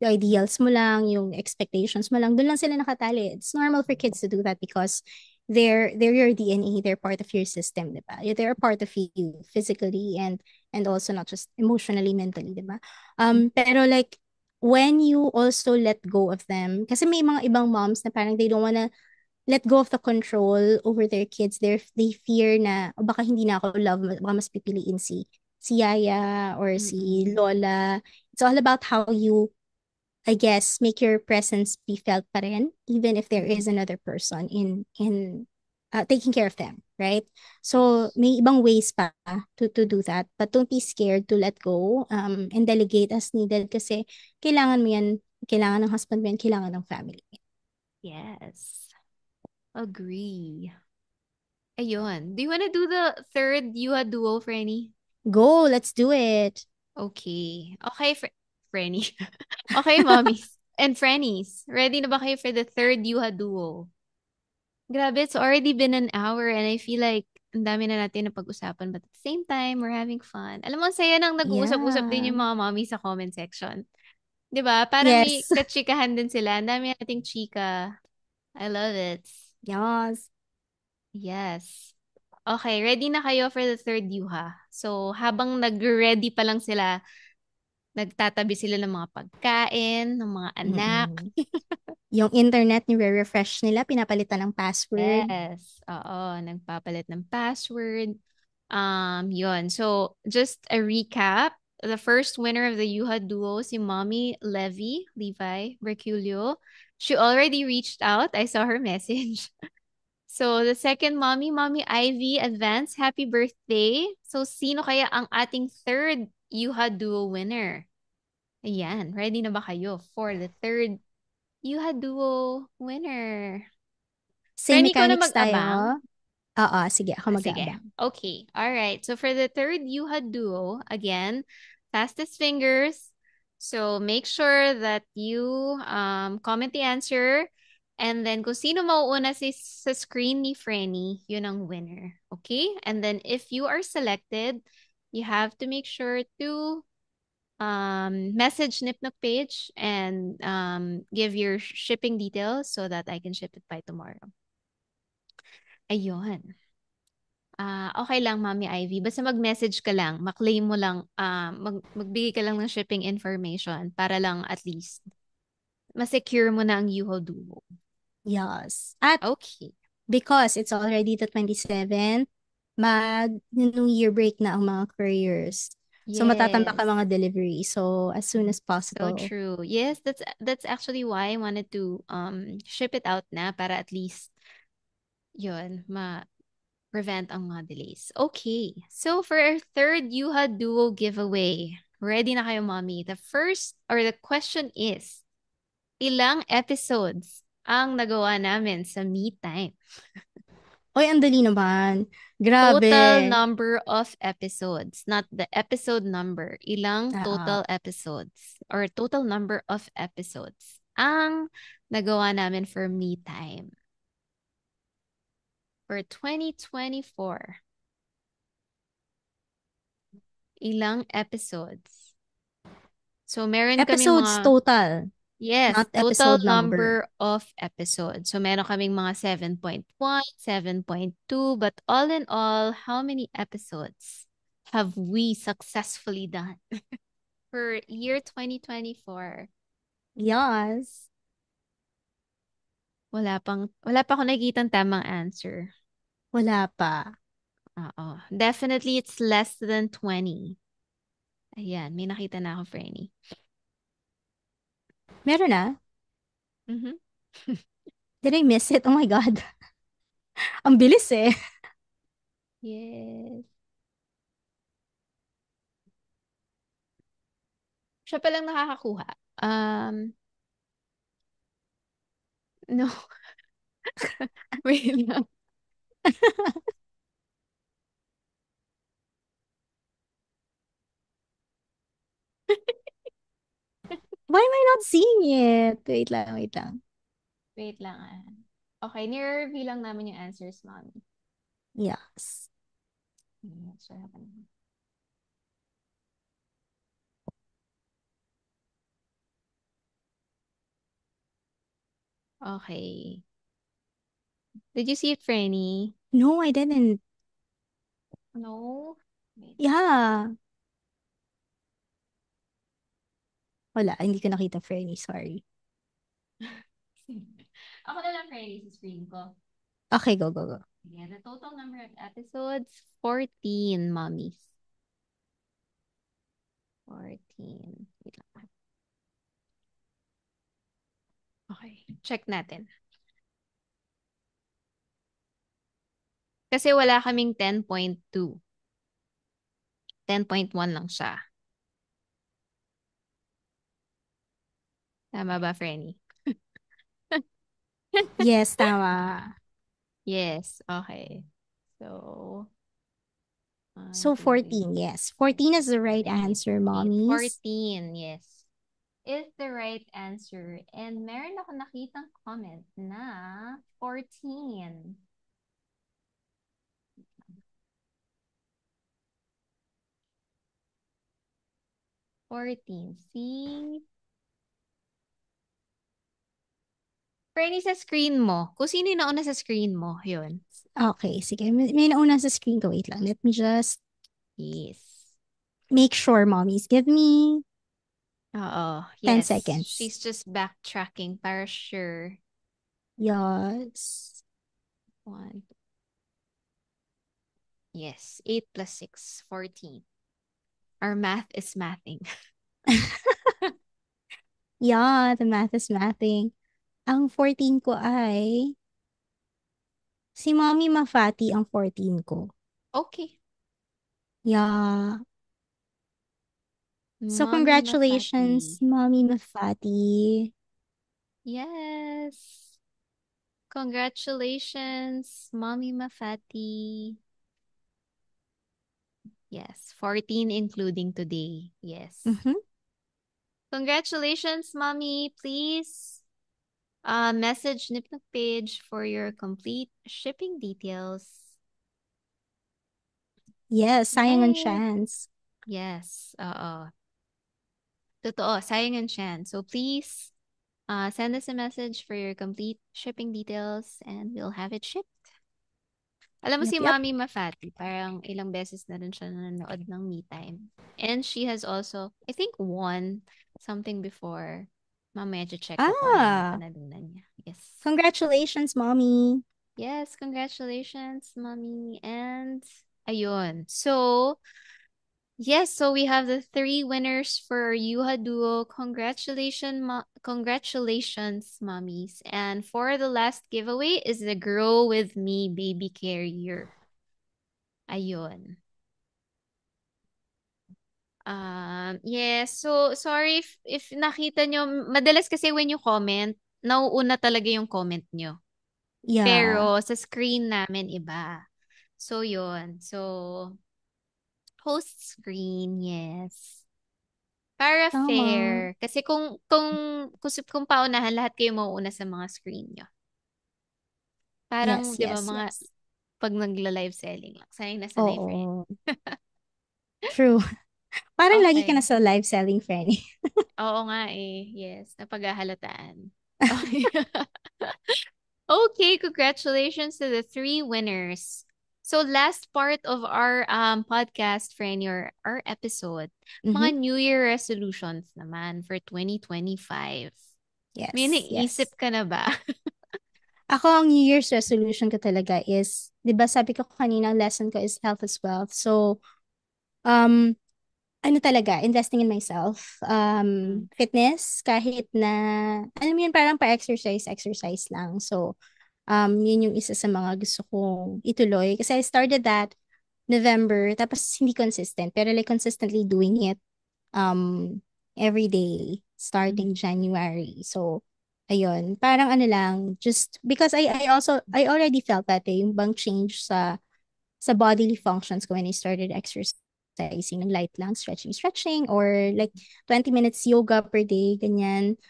ideals mo lang, yung expectations mo lang, doon lang sila nakatali. It's normal for kids to do that because they're your DNA, they're part of your system, di ba? They're a part of you physically and also not just emotionally, mentally, di ba? Pero like when you also let go of them, kasi may mga ibang moms na parang they don't wanna let go of the control over their kids. They fear na, "Oh, baka hindi na ako love, baka mas pipiliin si yaya or si Mm-mm. lola." It's all about how you, I guess, make your presence be felt pa rin, even if there is Mm-mm. another person in taking care of them, right? So Yes. may ibang ways pa to do that, but don't be scared to let go and delegate as needed kasi kailangan mo yan, kailangan ng husband mo yan, kailangan ng family. Yes. Agree. Ayun. Do you want to do the third Yuha duo, Franny? Go, let's do it. Okay. Okay, Franny. Okay, mommies and Frannies. Ready na ba kayo for the third Yuha duo? Grabe, it's already been an hour and I feel like ang dami na natin na pag-usapan but at the same time, we're having fun. Alam mo, ang saya nang nag-uusap-usap din Yeah. yung mga mommy sa comment section. 'Di ba? Parang may Yes. kachikahan din sila. Ang dami nating chika. I love it. Yes. Yes. Okay, ready na kayo for the third yuha. So, habang nag-ready pa lang sila, nagtatabi sila ng mga pagkain, ng mga anak. Mm-mm. Yung internet nire-refresh nila, pinapalitan ng password. Yes. Oo, nagpapalit ng password. Yon. So, just a recap. The first winner of the Yuha duo, si Mommy Levi Merculio. She already reached out. I saw her message. So, the second Mommy Ivy, advance happy birthday. So, sino kaya ang ating third Yuha duo winner? Ayan, ready na ba kayo for the third Yuha duo winner? Same Frenny, ko na mechanics mag-abang. tayo. Oo, sige, ako Ah, sige. mag-aabang. Okay. All right. So for the third Yuha duo, again, fastest fingers. So make sure that you comment the answer. And then kung sino mauuna sa screen ni Frenny, yun ang winner. Okay? And then if you are selected, you have to make sure to message Nipnook page and give your shipping details so that I can ship it by tomorrow. Ayun. Okay lang, Mami Ivy. Basta mag-message ka lang, maklaim mo lang, magbigay ka lang ng shipping information para lang at least ma-secure mo na ang Yuho Duo. Yes. At Okay. because it's already the 27th, mag-New Year break na ang mga couriers. So matatambak ang Yes. mga delivery. So as soon as So possible. true. Yes, that's actually why I wanted to ship it out na para at least yun, ma-prevent ang mga delays. Okay. So for our third Yuha Duo giveaway, ready na kayo, Mommy? The first or the question is, ilang episodes ang nagawa namin sa Me Time? Oy, ang dali naman. Total Grabe. number of episodes, not the episode number. Ilang Ah, total episodes or total number of episodes ang nagawa namin for Me Time for 2024. Ilang episodes? So meron kaming episodes mga total, yes, not total episode number. number of episodes. So meron kaming mga 7.1, 7.2, but all in all, how many episodes have we successfully done for year 2024? Yes. Wala pa ako nakikitang tamang answer. Wala pa. Oo. Definitely it's less than 20. Ayan, may nakita na ako, Franny. Meron na? Mhm. Did I miss it? Oh my God. Ang bilis eh. Yes. Siya palang nakakakuha. No. Wait lang. Why am I not seeing it? Wait lang, wait lang. Wait lang ah. Okay, nire-review lang namin yung answers, mommy. Yes. So, okay. Did you see it, Franny? No, I didn't. No? Wait. Yeah. Wala, hindi ko nakita Frenny, sorry. Ako na lang, Freddy, sa screen ko. Okay, go, go, go. Yeah, the total number of episodes, 14, mommies. 14. Wait lang. Okay, check natin. Kasi wala kaming 10.2. 10.1 lang siya. Tama ba, Frenny? Yes, tama. Yes, okay. So, So 2, 3, 14, yes. 14 is 6, the right 7, 8, answer, 8. mommies. 14, yes. Is the right answer. And meron ako nakitang comment na 14. 14. See? Frenny, sa screen mo. Kung sino yung nauna sa screen mo, yun. Okay, sige. May nauna sa screen ko. Wait lang. Let me just Yes. make sure, mommies. Give me Oo. 10 Yes. seconds. She's just backtracking para sure. Yes. One. Yes. 8 plus 6, 14. Our math is mathing. Yeah, the math is mathing. Ang 14 ko ay si Mommy Mafati ang 14 ko. Okay. Yeah. So Mommy congratulations, Mafati. Mommy Mafati. Yes. Congratulations, Mommy Mafati. Yes. 14 including today. Yes. Mm-hmm. Congratulations, Mommy. Please message Nipnoc page for your complete shipping details. Yes, sayang ang Yay! chance. Yes. Oo. Totoo. Sayang ang chance. So please send us a message for your complete shipping details and we'll have it shipped. Alam mo Yep, si yep. Mommy Mafati, parang ilang beses na rin siya nanonood ng Me Time. And she has also, I think, won something before. Mamaya check ko kung ano yung Ah, napanalunan niya. Yes. congratulations, Mommy. Yes, congratulations, Mommy. And ayun. So, yes, so we have the three winners for Yuha Duo. Congratulations, mommies. And for the last giveaway is the Grow With Me baby carrier. Ayun. Yes. So, sorry if nakita nyo, madalas kasi when you comment, nauuna talaga yung comment nyo. Yeah, Pero sa screen namin iba. So, yun. So, host screen, yes. Para tama. fair. Kasi kung paunahan, lahat kayo mauuna sa mga screen nyo. Parang, Yes, di ba, yes, mga yes. pag nagla-live selling lang. Sayang na sanay, friend. Oo, true. Parang lagi ka na Okay. sa live selling, Frenny. Oo nga eh. Yes, napaghahalataan. Okay. Okay, congratulations to the three winners. So last part of our podcast, friend, our episode, Mm-hmm. mga New Year resolutions naman for 2025. May Yes, yes. naisip ka na ba? Ako, ang New Year's resolution ko talaga is, di ba sabi ko kanina, ang lesson ko is health is wealth. So, um, ano talaga, investing in myself. Mm. Fitness, kahit na, alam mo yun, parang pa-exercise, exercise lang. So, yun yung isa sa mga gusto kong ituloy. Kasi I started that November, tapos hindi consistent, pero like consistently doing it um every day Mm. starting January. So, ayun, parang ano lang, just because I already felt that yung bang change sa bodily functions ko when I started exercising ng light lang, stretching, or like 20 minutes yoga per day, ganyan,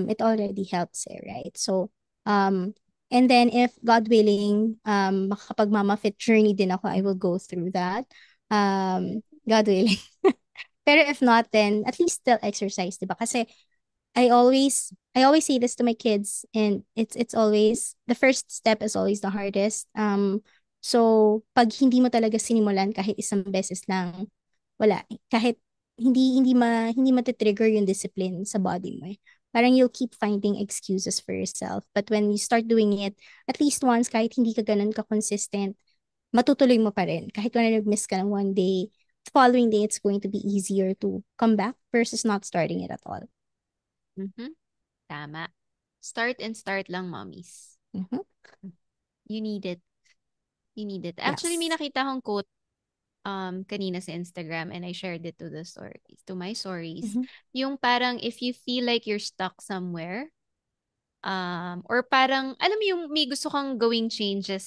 it already helps eh, right? So, and then if God willing, makakapag-mama fit journey din ako, I will go through that. God willing. Pero if not, then at least still exercise, di ba? Kasi I always say this to my kids, and it's always the first step is always the hardest. So pag hindi mo talaga sinimulan kahit isang beses lang, wala. Kahit hindi mati-trigger yung discipline sa body mo eh. Parang you'll keep finding excuses for yourself. But when you start doing it at least once, kahit hindi ka ganun ka-consistent, matutuloy mo pa rin. Kahit kung nag-miss ka ng one day, the following day, it's going to be easier to come back versus not starting it at all. Mhm. Tama. Start and start lang, mommies. Mhm. You need it. You need it. Actually, may Yes. nakita akong quote kanina sa Instagram and I shared it to the stories, to my stories. Mhm. Yung parang if you feel like you're stuck somewhere, or parang, alam mo yung may gusto kang gawing changes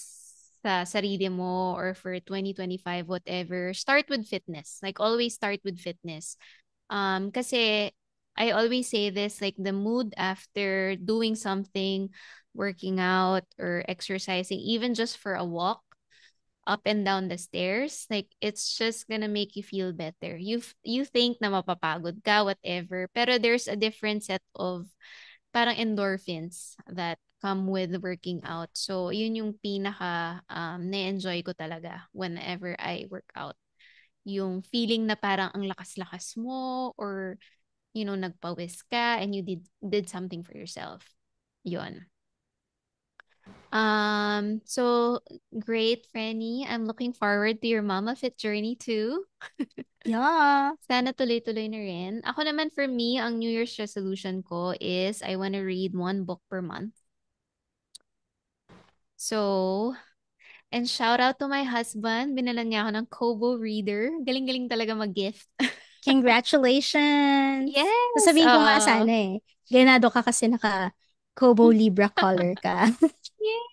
sa sarili mo or for 2025, whatever, start with fitness. Like, always start with fitness. Kasi I always say this, like, the mood after doing something, working out or exercising, even just for a walk, up and down the stairs, like it's just gonna make you feel better. You think na mapapagod ka, whatever, pero there's a different set of parang endorphins that come with working out. So, yun yung pinaka na-enjoy ko talaga whenever I work out. Yung feeling na parang ang lakas-lakas mo or, nagpawis ka and you did something for yourself. Yun. So great, Franny. I'm looking forward to your Mama Fit journey too. Yeah. Sana tuloy-tuloy na rin. Ako naman, for me, ang New Year's resolution ko is I want to read one book per month. So, and shout out to my husband. Binalan niya ako ng Kobo reader. Galing-galing talaga mag-gift. Congratulations! Yes! Sasabihin ko nga Oo. sana eh. Ganado ka kasi naka Kobo Libra color ka. Yes.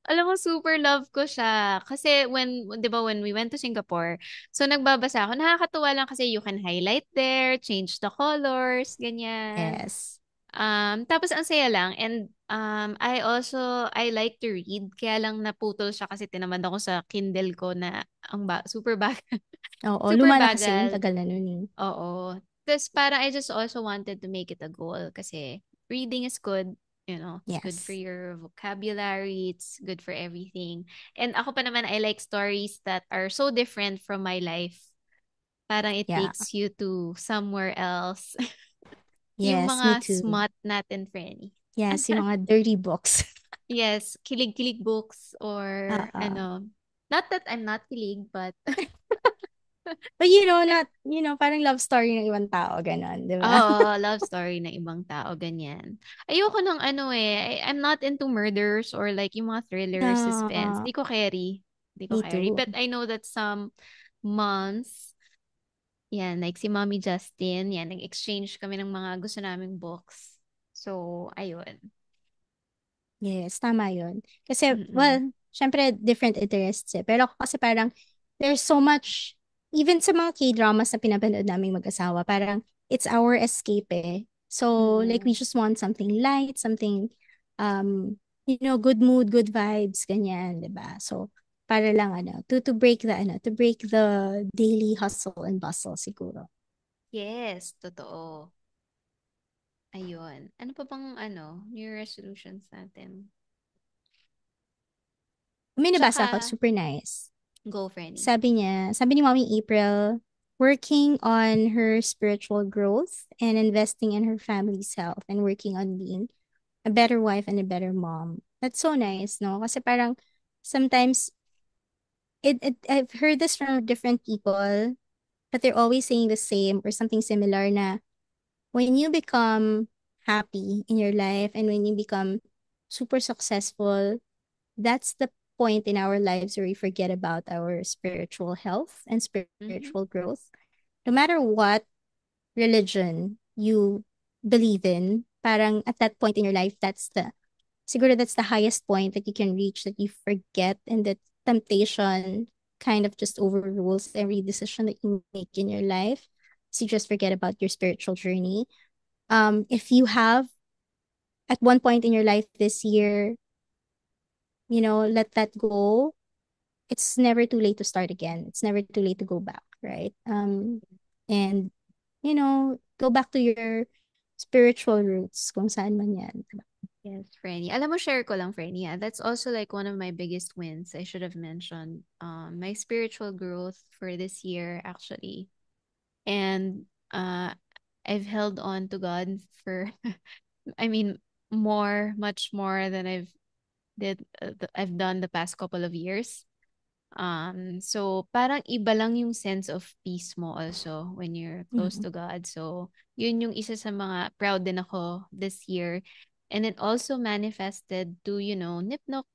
Alam mo, super love ko siya. Kasi di ba, when we went to Singapore, so nagbabasa ako. Nakakatuwa lang kasi you can highlight there, change the colors, ganyan. Yes. Tapos ang saya lang. And I like to read. Kaya lang naputol siya kasi tinamad ako sa Kindle ko na super bagal. Oo, Super luma na kasi yun. bagal. Tagal na nun eh. Oo. Tapos parang I just also wanted to make it a goal kasi reading is good. It's good for Yes. your vocabulary. It's good for everything. And ako pa naman, I like stories that are so different from my life. Parang it Yeah. takes you to somewhere else. Yung Yes, me mga too. smut natin, Frenny. Yes, yung mga dirty books. Yes, kilig-kilig books or Oo. not that I'm not kilig, but But not, parang love story ng ibang tao, ganon, di ba? oo, love story ng ibang tao, ganyan. Ayoko ng I'm not into murders or like yung mga thriller, suspense. No, Di ko carry. Di ko me carry. too. But I know that some moms, yan, like si Mommy Justin, yan, nag-exchange kami ng mga gusto naming books. So, ayun. Yes, tama yun. Kasi, Mm-mm. well, syempre, different interests eh. Pero ako kasi parang, there's so much, even sa mga K-dramas na pinapanood namin mag-asawa, parang, it's our escape eh. So, like, Mm-mm. we just want something light, something, good mood, good vibes, ganyan, di ba? So, para lang, to break the daily hustle and bustle, siguro. Yes, totoo. Ayun. Ano pa bang New Year resolutions natin? May nabasa ako, Tsaka, super nice. go, Frenny. Sabi ni Mommy April, working on her spiritual growth and investing in her family's health and working on being a better wife and a better mom. That's so nice, no? Kasi parang sometimes I've heard this from different people, but they're always saying the same or something similar na when you become happy in your life and when you become super successful, that's the point in our lives where we forget about our spiritual health and Mm-hmm. spiritual growth. No matter what religion you believe in, parang at that point in your life, that's the highest point that you can reach, that you forget and that temptation kind of just overrules every decision that you make in your life. So you just forget about your spiritual journey. If you have at one point in your life this year, let that go, it's never too late to start again. It's never too late to go back, right? And go back to your spiritual roots kung saan man yan. Yes, Frenny. Alam mo, share ko lang, Frenny. Yeah, that's also like one of my biggest wins. I should have mentioned my spiritual growth for this year, actually. And uh, I've held on to God for, I mean, much more than I've done the past couple of years. So parang iba lang yung sense of peace mo also when you're close Mhm. to God. So yun yung isa sa mga proud din ako this year. And it also manifested to, Nipnok,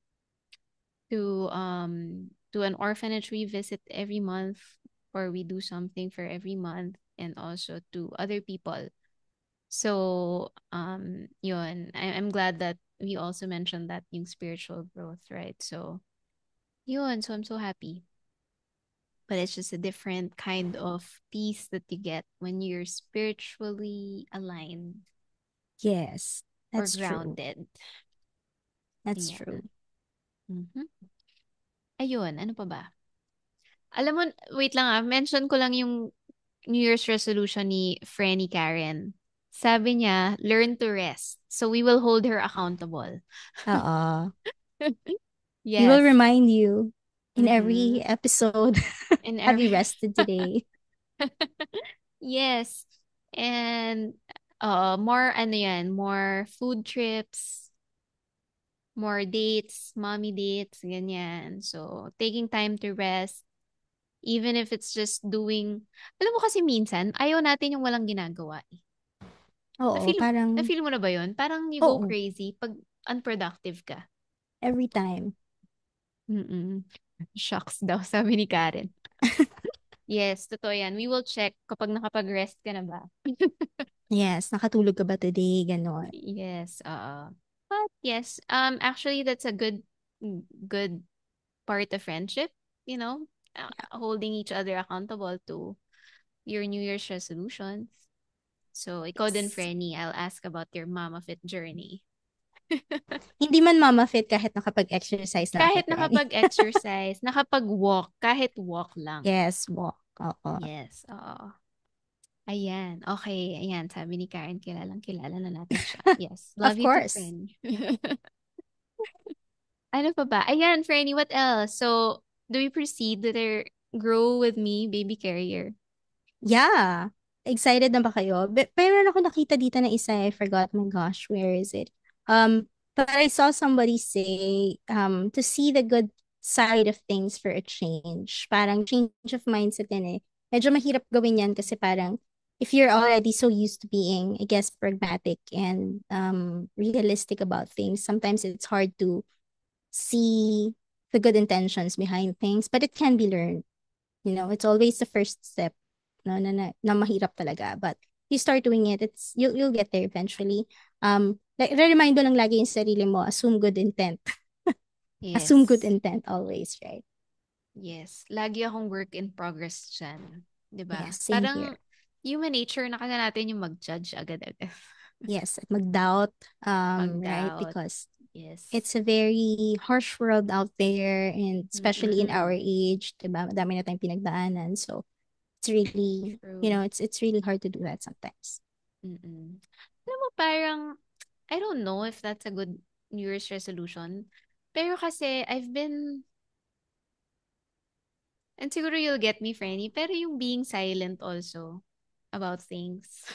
to an orphanage we visit every month, or we do something for every month, and also to other people. So yun, I'm glad that we also mentioned that yung spiritual growth, right? So yun, so I'm so happy. But it's just a different kind of peace that you get when you're spiritually aligned Yes, or that's true. grounded. That's true. Ayan. Mhm. Ayun, ano pa ba? Alam mo, wait lang mention ko lang yung New Year's resolution ni Frenny Karen. Sabi niya, learn to rest. So we will hold her accountable. Oo. We will Yes. remind you in every Mm-hmm. episode. In Have you every rested today? Yes. And more ano yan, more food trips, more dates, mommy dates, ganyan. So, taking time to rest, even if it's just doing, alam mo kasi minsan, ayaw natin yung walang ginagawa eh. Oo, Na-feel, parang, na-feel mo na ba yun? Parang you go oo, crazy pag unproductive ka. every time. Mm-mm. Shucks daw, sabi ni Karen. Yes, totoo yan. We will check kapag nakapag-rest ka na ba. Yes, nakatulog ka ba today? Ganon. Yes, but yes, actually that's a good part of friendship, holding each other accountable to your New Year's resolutions. So, ikaw din, Yes. Frenny, I'll ask about your Mama Fit journey. Hindi man mama fit kahit nakapag-exercise na ako, Kahit Penny. nakapag-exercise, nakapag-walk, kahit walk lang. Yes, walk. Oo. Yes, oo. Ayan, okay, ayan, sabi ni Karen, kilalang kilala na natin siya. Yes, Of love you to course. Frenny. Ano pa ba? Ayan, Franny, what else? So, do we proceed with our Grow With Me baby carrier? Yeah. Excited na ba kayo? Pero ako nakita dito na isa, I forgot, my gosh, where is it? But I saw somebody say, to see the good side of things for a change. Parang change of mindset din eh. Medyo mahirap gawin yan kasi parang if you're already so used to being, I guess, pragmatic and realistic about things, sometimes it's hard to see the good intentions behind things, but it can be learned. It's always the first step na mahirap talaga. But you start doing it, you'll get there eventually. Like, remind mo lang lagi yung sarili mo, assume good intent. Assume good Yes. intent always, right? Yes. Lagi akong work in progress dyan. 'Di ba? Yes, same Parang here. human nature na kasi natin yung mag-judge agad-agad. Yes, at mag-doubt, right? Mag-doubt. Because Yes. it's a very harsh world out there, and especially in our Mm-mm. age, diba? Madami na tayong pinagdaanan. So, it's really, True. it's really hard to do that sometimes. Mm-mm. Alam mo, parang, I don't know if that's a good New Year's resolution. Pero kasi, and siguro you'll get me, Franny, pero yung being silent also about things.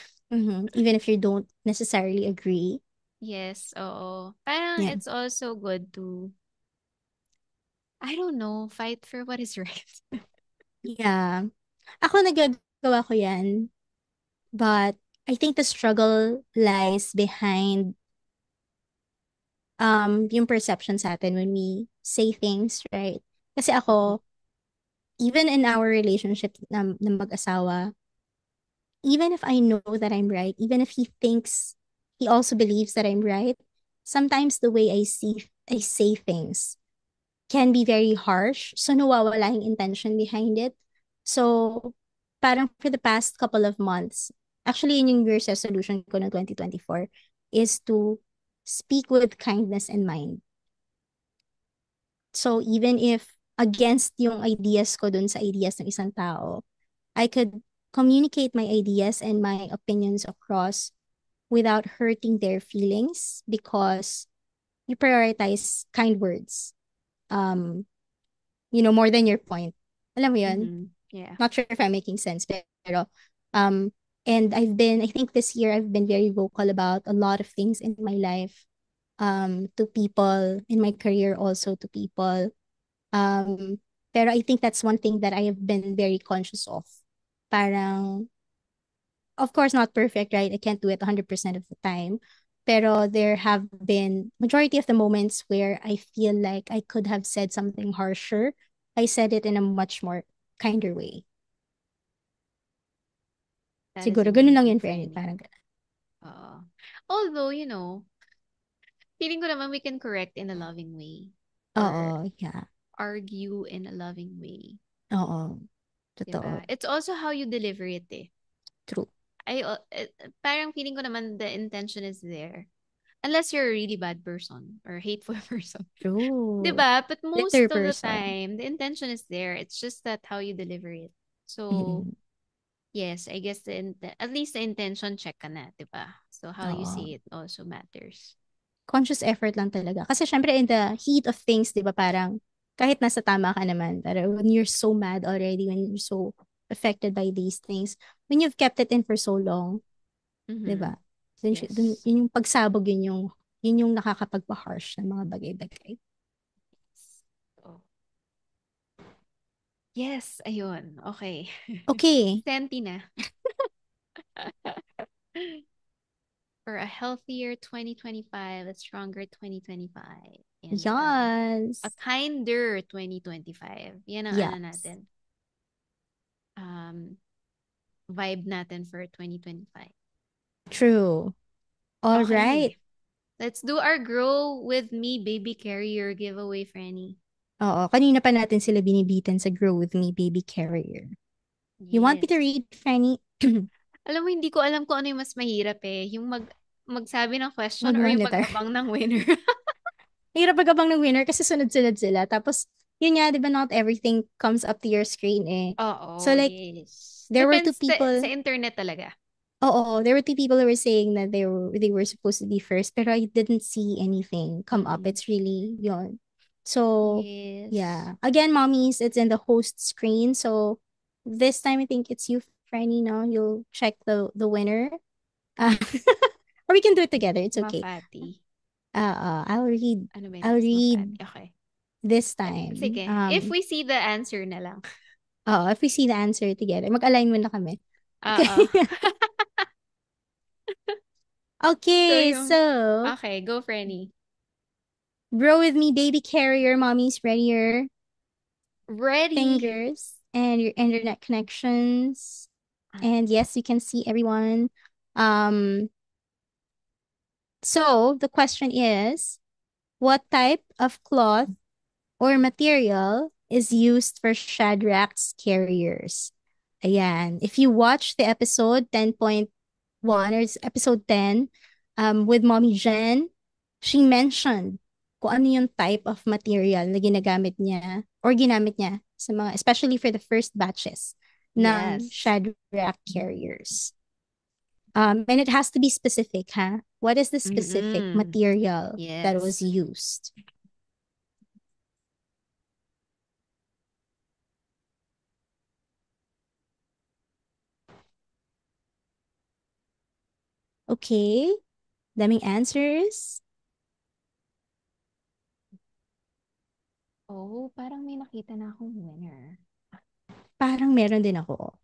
Even if you don't necessarily agree. Yes, oo. Parang Yeah. it's also good to, I don't know, fight for what is right. Yeah. Ako nagagawa ko yan, but I think the struggle lies behind yung perception sa atin when we say things, right? Kasi Mm-mm. ako, even in our relationship na mag-asawa, even if I know that I'm right, even if he also believes that I'm right, sometimes the way I say things can be very harsh. So nawawala yung intention behind it. So parang for the past couple of months, actually yun yung New Year's resolution ko no 2024, is to speak with kindness in mind. So even if against yung ideas ko dun sa ideas ng isang tao, I could communicate my ideas and my opinions across without hurting their feelings because you prioritize kind words. Um, more than your point. Alam mo yun? Mm-hmm. Yeah. Not sure if I'm making sense, pero um, And I think this year I've been very vocal about a lot of things in my life, to people, in my career also to people. Um, pero I think that's one thing that I have been very conscious of. Parang, of course, not perfect, right? I can't do it 100% of the time. Pero there have been majority of the moments where I feel like I could have said something harsher. I said it in a much more kinder way. That is Siguro, ganun lang amazing, yun, Frenny. Franny. Parang ganun. Although, feeling ko naman we can correct in a loving way or Oo, yeah. argue in a loving way. Oo. Diba? Totoo. It's also how you deliver it eh. True. Parang feeling ko naman the intention is there. Unless you're a really bad person or hateful person. True. 'Diba? But most Bitter of the person. time, the intention is there. It's just that how you deliver it. So, Mm-mm. yes, I guess at least the intention check ka na, 'di ba? So how you Oo. say it also matters. Conscious effort lang talaga. Kasi syempre in the heat of things, di ba, parang kahit nasa tama ka naman, pero when you're so mad already, when you're so affected by these things, when you've kept it in for so long, di Mm-hmm. ba? Dun, Yes. yun yung pagsabog, yun yung nakakapagpa-harsh ng mga bagay-bagay. Oh. Yes, ayun. Okay. Okay. Senti na. For a healthier 2025, a stronger 2025, and a Yes. kinder 2025. Yan ang ano Yes. natin. Um, Vibe natin for 2025. True. All right. Okay. Let's do our Grow With Me Baby Carrier giveaway, Franny. Oo, kanina pa natin sila binibitin sa Grow With Me Baby Carrier. You want me to Yes. read, Fanny? Alam mo, hindi ko alam kung ano yung mas mahirap eh. Yung magsabi ng question or yung Mag-monitor. mag-abang ng winner. Hirap magabang ng winner kasi sunod-sunod sila. Tapos, yun nga, di ba, not everything comes up to your screen eh. So Oo, like, yes. there were two Depends sa people, internet talaga. there were two people who were saying that they were supposed to be first, pero I didn't see anything come up. Mm-mm. It's really yun. So, Yes. yeah. Again, mommies, it's in the host screen. So, this time I think it's you, Franny, no? You'll check the winner. Uh, or we can do it together. It's okay. Mafati. I'll read. Ano ba yun? I'll Mas read Mafati. Okay. this time. Sige. If we see the answer na lang. If we see the answer together, mag-align muna kami. Okay. Oo. So Okay, yung... so Okay, go, Franny. grow with me, baby carrier, mommy's readier, Ready. fingers, and your internet connections. And yes, you can see everyone. Um, so the question is, what type of cloth or material is used for Shadrach's carriers? Ayan. If you watch the episode 10.1 or episode 10 with Mommy Jen, she mentioned kung ano yung type of material na ginamit niya sa mga, especially for the first batches ng Yes. Shadrach carriers. And it has to be specific, ha? What is the specific Mm-mm. material that was Yes. used? Okay, daming answers. Oh, parang may nakita na akong winner. Parang meron din ako.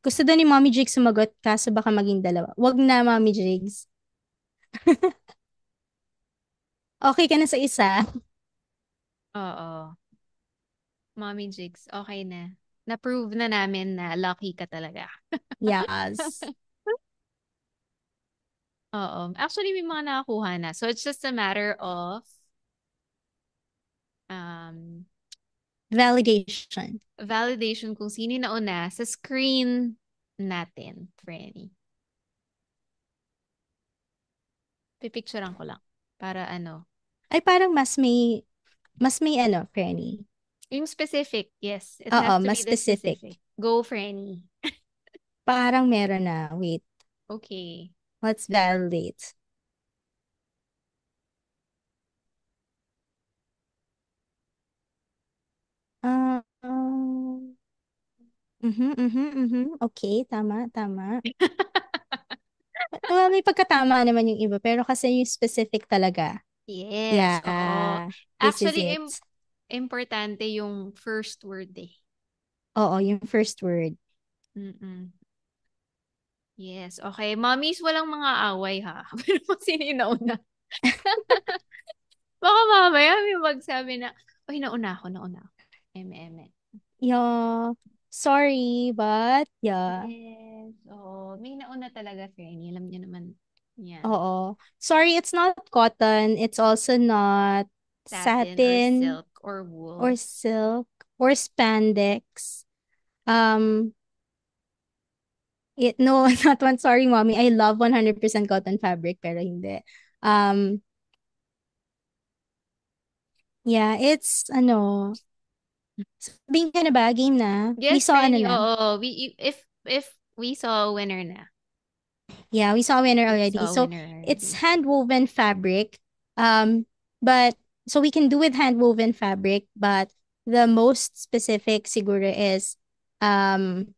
Gusto daw ni Mommy Jigs sumagot kaso baka maging dalawa. Wag na, Mommy Jigs. Okay ka na sa isa. Oo. Mommy Jigs, okay na. Na-prove na namin na lucky ka talaga. Yes. Oo. Actually, may mga nakakuha na. So, it's just a matter of um, Validation. validation kung sino yung nauna sa screen natin, Frenny. Pipicturean ko lang. Para ano. Ay, parang mas may ano, Frenny. Yung specific, yes. It Oo, has to mas be the specific. specific. Go, Frenny. Parang meron na. Wait, Okay. let's validate. Uh, um, Okay, tama, tama. Well, may pagkatama naman yung iba, pero kasi yung specific talaga. Yes, oo. Yeah, this is Actually, it. importante yung first word eh. Oo, yung first word. Mm-mm. Yes, okay. Mommies, walang mga away ha. Pero kung sino yung nauna. Baka mamaya may magsabi na, uy, nauna ako. Eme, eme. Yeah, sorry, but yeah. Yes, oo. May nauna talaga, Fernie. Alam niyo naman yan. Oo. Sorry, it's not cotton. It's also not Satin or satin silk or or wool. silk or spandex. Um, no, not one. Sorry, mommy. I love 100% cotton fabric, pero hindi. Um, yeah, it's sabihin ka na ba? Game na. We Yes, saw Fernie, na. oo. If we saw a winner na. Yeah, we saw a winner We already. saw a So winner it's already. hand woven fabric. But so we can do with hand woven fabric, but the most specific siguro is um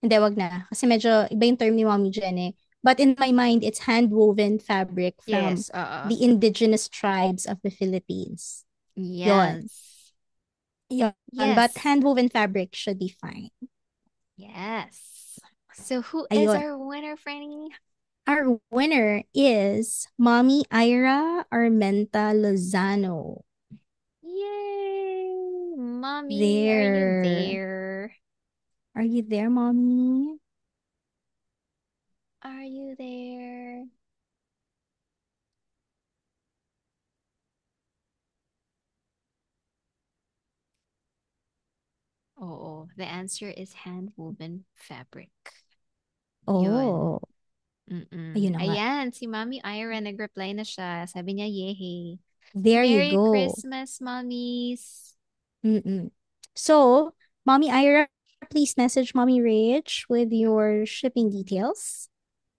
hindi, wag na. Kasi medyo iba yung term ni Mommy Jen eh. But in my mind, it's hand woven fabric from Yes, oo. the indigenous tribes of the Philippines. Yon. Yes. Yon. But Yes. hand woven fabric should be fine. Yes. So who is Ayun. our winner, Franny? Our winner is Mommy Ira Armenta Lozano. Yay! Mommy, are you There. there? Are you there, Mommy? Are you there? Oo, the answer is hand-woven fabric. Yun. Oh, ayun Mm-mm. na nga. Ayan, si Mommy Ira nag-reply na siya. Sabi niya, yehey. There you Merry go. Christmas, mommies. Mm-mm. So, Mommy Ira, please message Mommy Rich with your shipping details.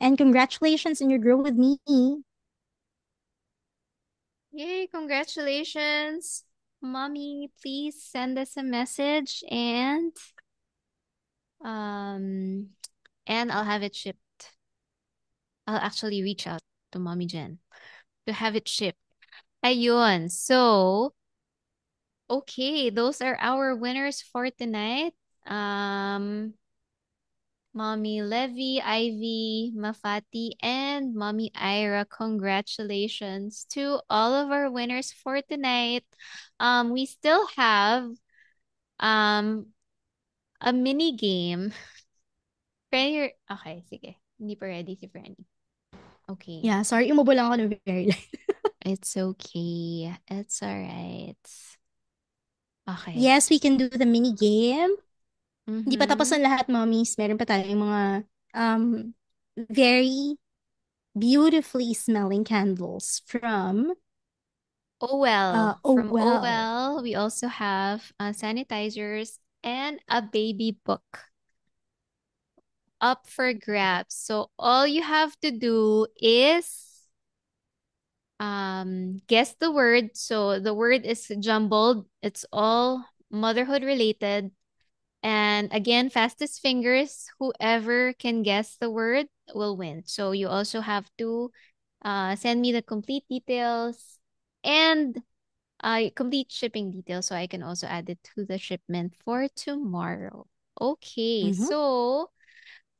And congratulations on your Grow With Me. Yay, congratulations. Mommy, please send us a message um and I'll have it shipped. I'll actually reach out to Mommy Jen to have it shipped. Ayun. So, okay, those are our winners for tonight. Um, Mommy Levy, Ivy, Mafati, and Mommy Ira, congratulations to all of our winners for tonight. We still have um a mini game. Okay, sige. Hindi pa ready si Frenny. Okay. Yeah, sorry, umubo lang ako ng very light. It's okay. It's alright. Okay. Yes, we can do the mini game. Hindi pa tapos Mm-hmm. ang lahat, mommies. Meron pa tayong mga um, very beautifully smelling candles from Oh well. Oh From Oh Well. well, we also have sanitizers and a baby book up for grabs. So all you have to do is guess the word. So the word is jumbled. It's all motherhood related. And again, fastest fingers, whoever can guess the word will win. So you also have to send me the complete details and complete shipping details so I can also add it to the shipment for tomorrow. Okay, Mhm. so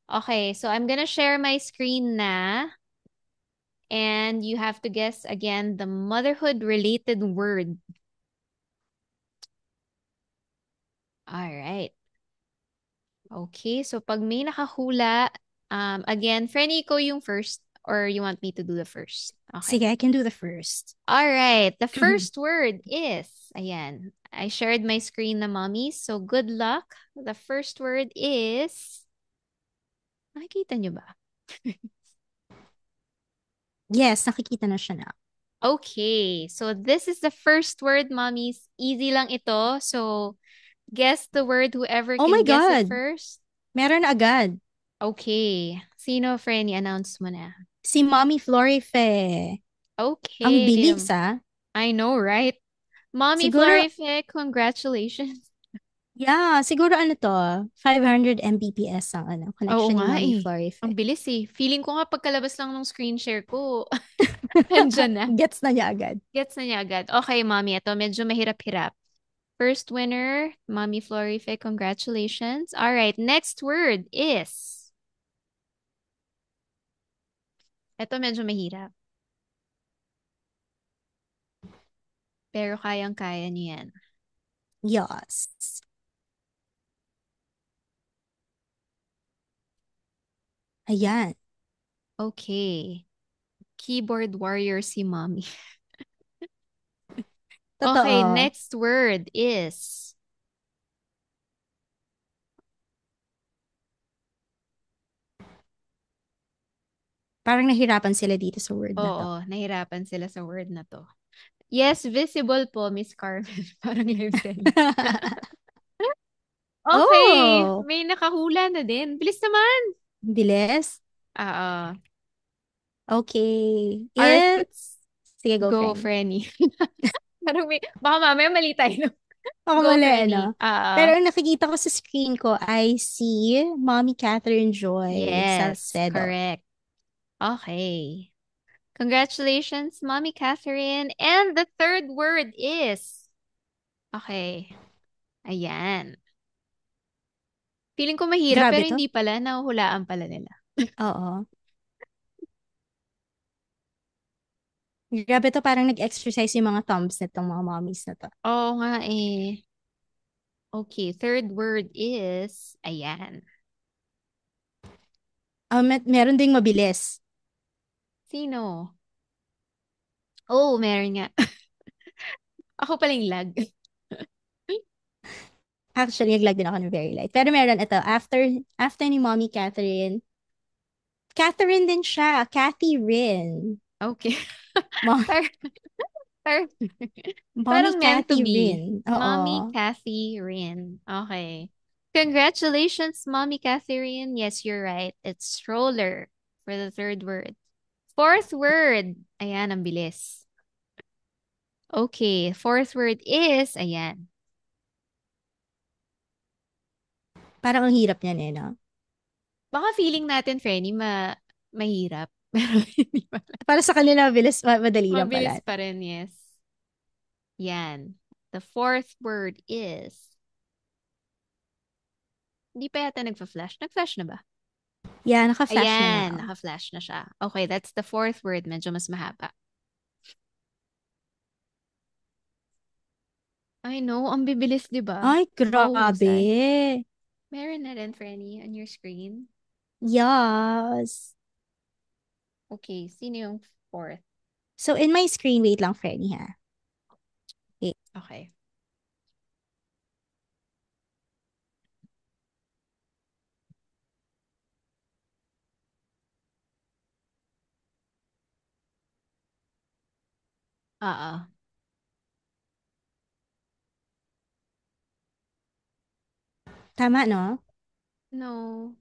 I'm gonna share my screen na and you have to guess again the motherhood related word. All right. Okay, so pag may nakahula, again, Frenny, ikaw yung first or you want me to do the first? Sige, Okay. I can do the first. All right, the first word is, ayan, I shared my screen na mommy, so good luck. The first word is, nakikita nyo ba? Yes, nakikita na siya na. Okay, so this is the first word, mommies. Easy lang ito. So, guess the word, whoever Oh my can guess it God! first. Meron na agad. Okay. Sino, Frenny? Announce mo na. Si Mommy Florife. Ang Okay. bilis ah. I know, right? Mommy Siguro, Florife, congratulations. Yeah, siguro ano 'to, 500 Mbps ang ano, Oo connection ni nga Mommy eh. Ang Florife. bilis eh. Feeling ko nga pagkalabas lang ng screen share ko, andyan na. Gets na niya agad. Gets na niya agad. Okay, mommy. Ito, medyo mahirap-hirap. First winner, Mommy Florife. Congratulations. All right, next word is... Ito, medyo mahirap. Pero kayang-kaya niyo yan. Yes. Ayan, Okay. Keyboard warrior si mommy. Okay, totoo. next word is... Parang nahirapan sila dito sa word na 'to. Oo, nahirapan sila sa word na to. Yes, visible po, Miss Carmen. Parang live selling. Okay, Oh, may nakahula na din. Bilis naman. bilis. Oo. Okay, Our it's sige, go, go, Franny. Frenny. Parang may, baka mamaya mali tayo. Ako Go, mali, Frenny. ano? Pero Oo. ang nakikita ko sa screen ko I see Mommy Catherine Joy Yes, Salcedo. correct. Okay. Congratulations, Mommy Catherine. And the third word is... Okay. Ayan. Feeling ko mahirap pero Grabe to. hindi pala. Nahuhulaan pala nila. Oo. Grabe to, parang nag-exercise yung mga thumbs nitong mga mommies na to. Oo nga eh. Okay, third word is... Ayan. Meron ding mabilis. Sino? Oh, meron nga. Ako pala yung lag. Actually, nag-lag din ako ng very light. Pero meron ito, after ni Mommy Catherine, Catherine din siya, Cathy Rin. Okay. Mo- Par par Mommy parang meant to Cathy be. Rin. Mommy Oo. Kathy Rin. Okay. Congratulations, Mommy Catherine. Yes, you're right. It's stroller for the third word. Fourth word. Ayan, ang bilis. Okay, fourth word is, ayan. Parang ang hirap niyan eh, no? Baka feeling natin, Frenny, mahirap. Pero hindi pala. Para sa kanila, mabilis, madali lang Mabilis pala. pa rin, yes. Yan. The fourth word is, hindi pa yata nagfa-flash. Nag-flash na ba? Yeah, naka-flash na Ayan, now. naka-flash na siya. Okay, that's the fourth word. Medyo mas mahaba. I know, ang bibilis, di ba? Ay, Mahuhusay. grabe. Meron na rin, Frenny, on your screen. Yes. Okay, sino yung fourth? So, in my screen, wait lang, Freddy, ha? Okay. Okay. Oo. Tama, no? No.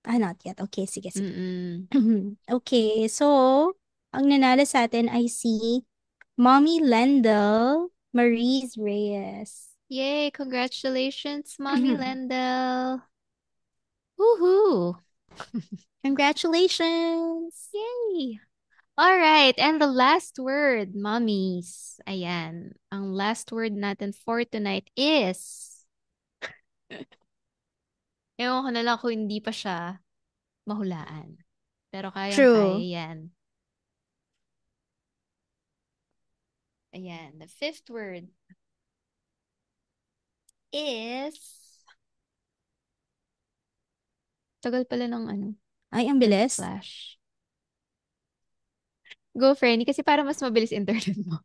Ah, not yet. Okay, sige, sige. Mm-mm. Okay, so, ang nanalo sa atin ay si Mommy Lendl Maurice Reyes. Yay, congratulations, Mommy Lendl. Woohoo! Congratulations! Yay! All right, and the last word, mommies. Ayan, ang last word natin for tonight is... Ewan ko na lang kung hindi pa siya mahulaan. Pero kayang-kaya True. yan. Ayan, the fifth word is... Tagal pala ng ano, Ay, ang bilis. nag-flash. Go, Frenny, kasi para mas mabilis internet mo.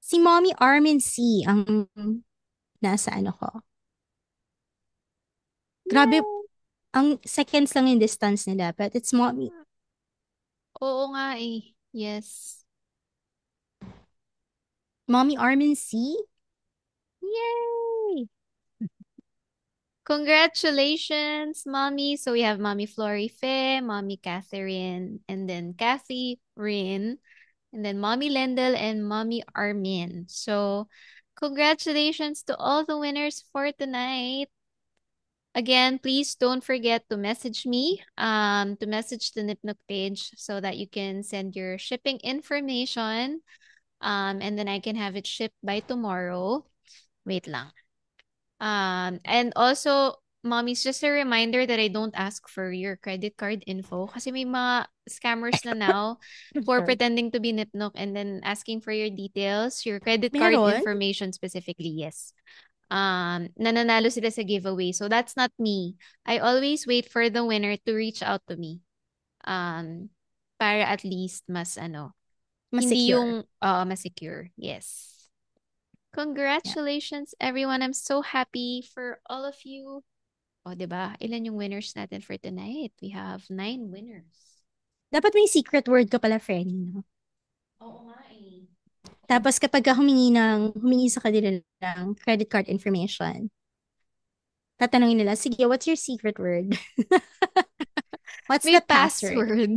Si Mommy Armin C. ang nasa ano ko. Grabe, Yeah. ang seconds lang yung distance nila, but it's Mommy. Oo nga eh. Yes. Mommy Armin C? Yay! Congratulations, Mommy. So we have Mommy Florife, Mommy Catherine, and then Kathy Rin, and then Mommy Lendl and Mommy Armin. So Congratulations to all the winners for tonight. Again, please don't forget to message me, to message the Nipnook page so that you can send your shipping information, and then I can have it shipped by tomorrow. Wait lang. And also, mommies, just a reminder that I don't ask for your credit card info kasi may mga scammers na now for Sure. pretending to be Nipnook and then asking for your details, your credit card Meron? information specifically, yes. Nananalo sila sa giveaway. So that's not me. I always wait for the winner to reach out to me. Um, para at least mas Mas hindi secure. yung mas secure. Yes. Yeah. Congratulations, everyone. I'm so happy for all of you. O, 'di ba? Ilan yung winners natin for tonight? We have 9 winners. Dapat may secret word ka pala, Frenny, no? Oo nga eh. Tapos kapag ka humingi sa kanila ng credit card information, tatanungin nila, sige, what's your secret word? What's May the password? password.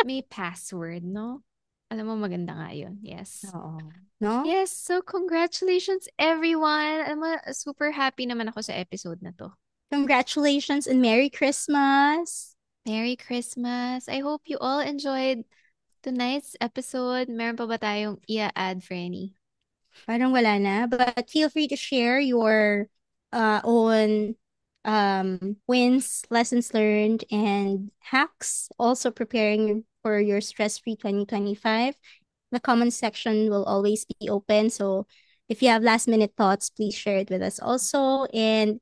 May password, no? Alam mo, maganda nga yun. Yes. Oo. No? Yes, so congratulations everyone. Alam mo, super happy naman ako sa episode na to. Congratulations and Merry Christmas! Merry Christmas. I hope you all enjoyed tonight's episode. Meron pa ba tayong i-add, Franny? Parang wala na. But feel free to share your own wins, lessons learned, and hacks. Also preparing for your stress-free 2025. The comment section will always be open. So if you have last-minute thoughts, please share it with us also. And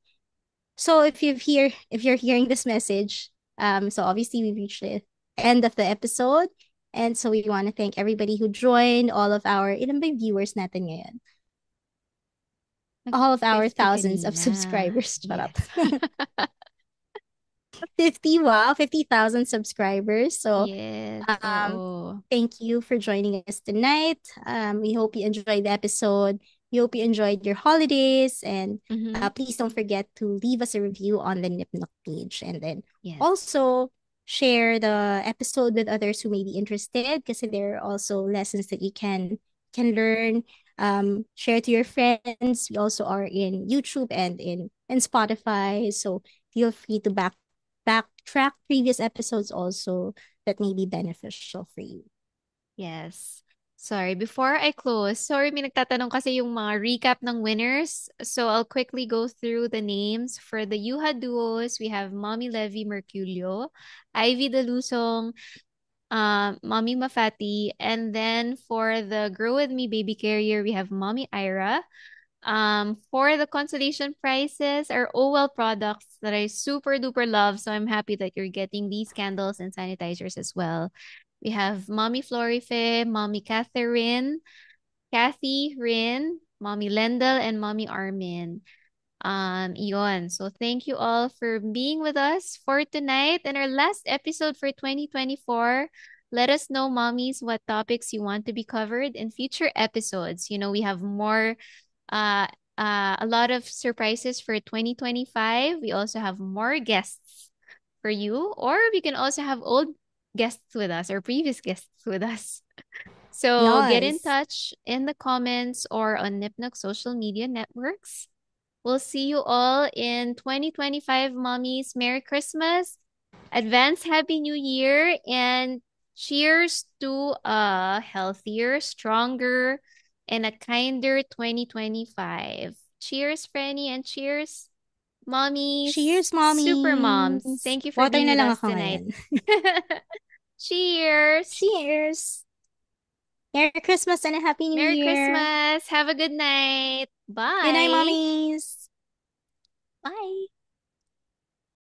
so if you're hearing this message, so obviously we reached the end of the episode. And so we want to thank everybody who joined, all of our, ilan ba yung viewers natin ngayon? All of our Nag-50 thousands of kanina. subscribers. Charot. Yes. 50, wow, 50,000 subscribers. So Yes, um, oo. thank you for joining us tonight. We hope you enjoyed the episode. We hope you enjoyed your holidays. And Mm-hmm. please don't forget to leave us a review on the Nipnook page. And then Yes. also share the episode with others who may be interested because there are also lessons that you can learn. Share to your friends. We also are in YouTube and in Spotify. So feel free to backtrack previous episodes also that may be beneficial for you. Yes. Sorry, before I close, sorry, may nagtatanong kasi yung mga recap ng winners. So I'll quickly go through the names. For the Yuha duos, we have Mommy Levy Merculio, Ivy Dalusong, Mommy Mafati, and then for the Grow With Me baby carrier, we have Mommy Ira. For the consolation prizes are OWell products that I super duper love. So I'm happy that you're getting these candles and sanitizers as well. We have Mommy Florife, Mommy Catherine, Kathy Rin, Mommy Lendl, and Mommy Armin. Yon. So thank you all for being with us for tonight and our last episode for 2024. Let us know, mommies, what topics you want to be covered in future episodes. You know, we have more uh, a lot of surprises for 2025. We also have more guests for you, or we can also have old guests with us or previous guests with us. So get in Yes. touch in the comments or on Nipnook social media networks. We'll see you all in 2025, mommies. Merry Christmas, advance Happy New Year, and cheers to a healthier, stronger, and a kinder 2025. Cheers, Franny, and cheers, mommies, Cheers, super moms. mommies. Thank you for Water being na with lang us ako tonight. ngayon. Cheers. Cheers. Merry Christmas and a Happy New Merry Year. Christmas. Have a good night. Good night, Bye. mommies. Bye.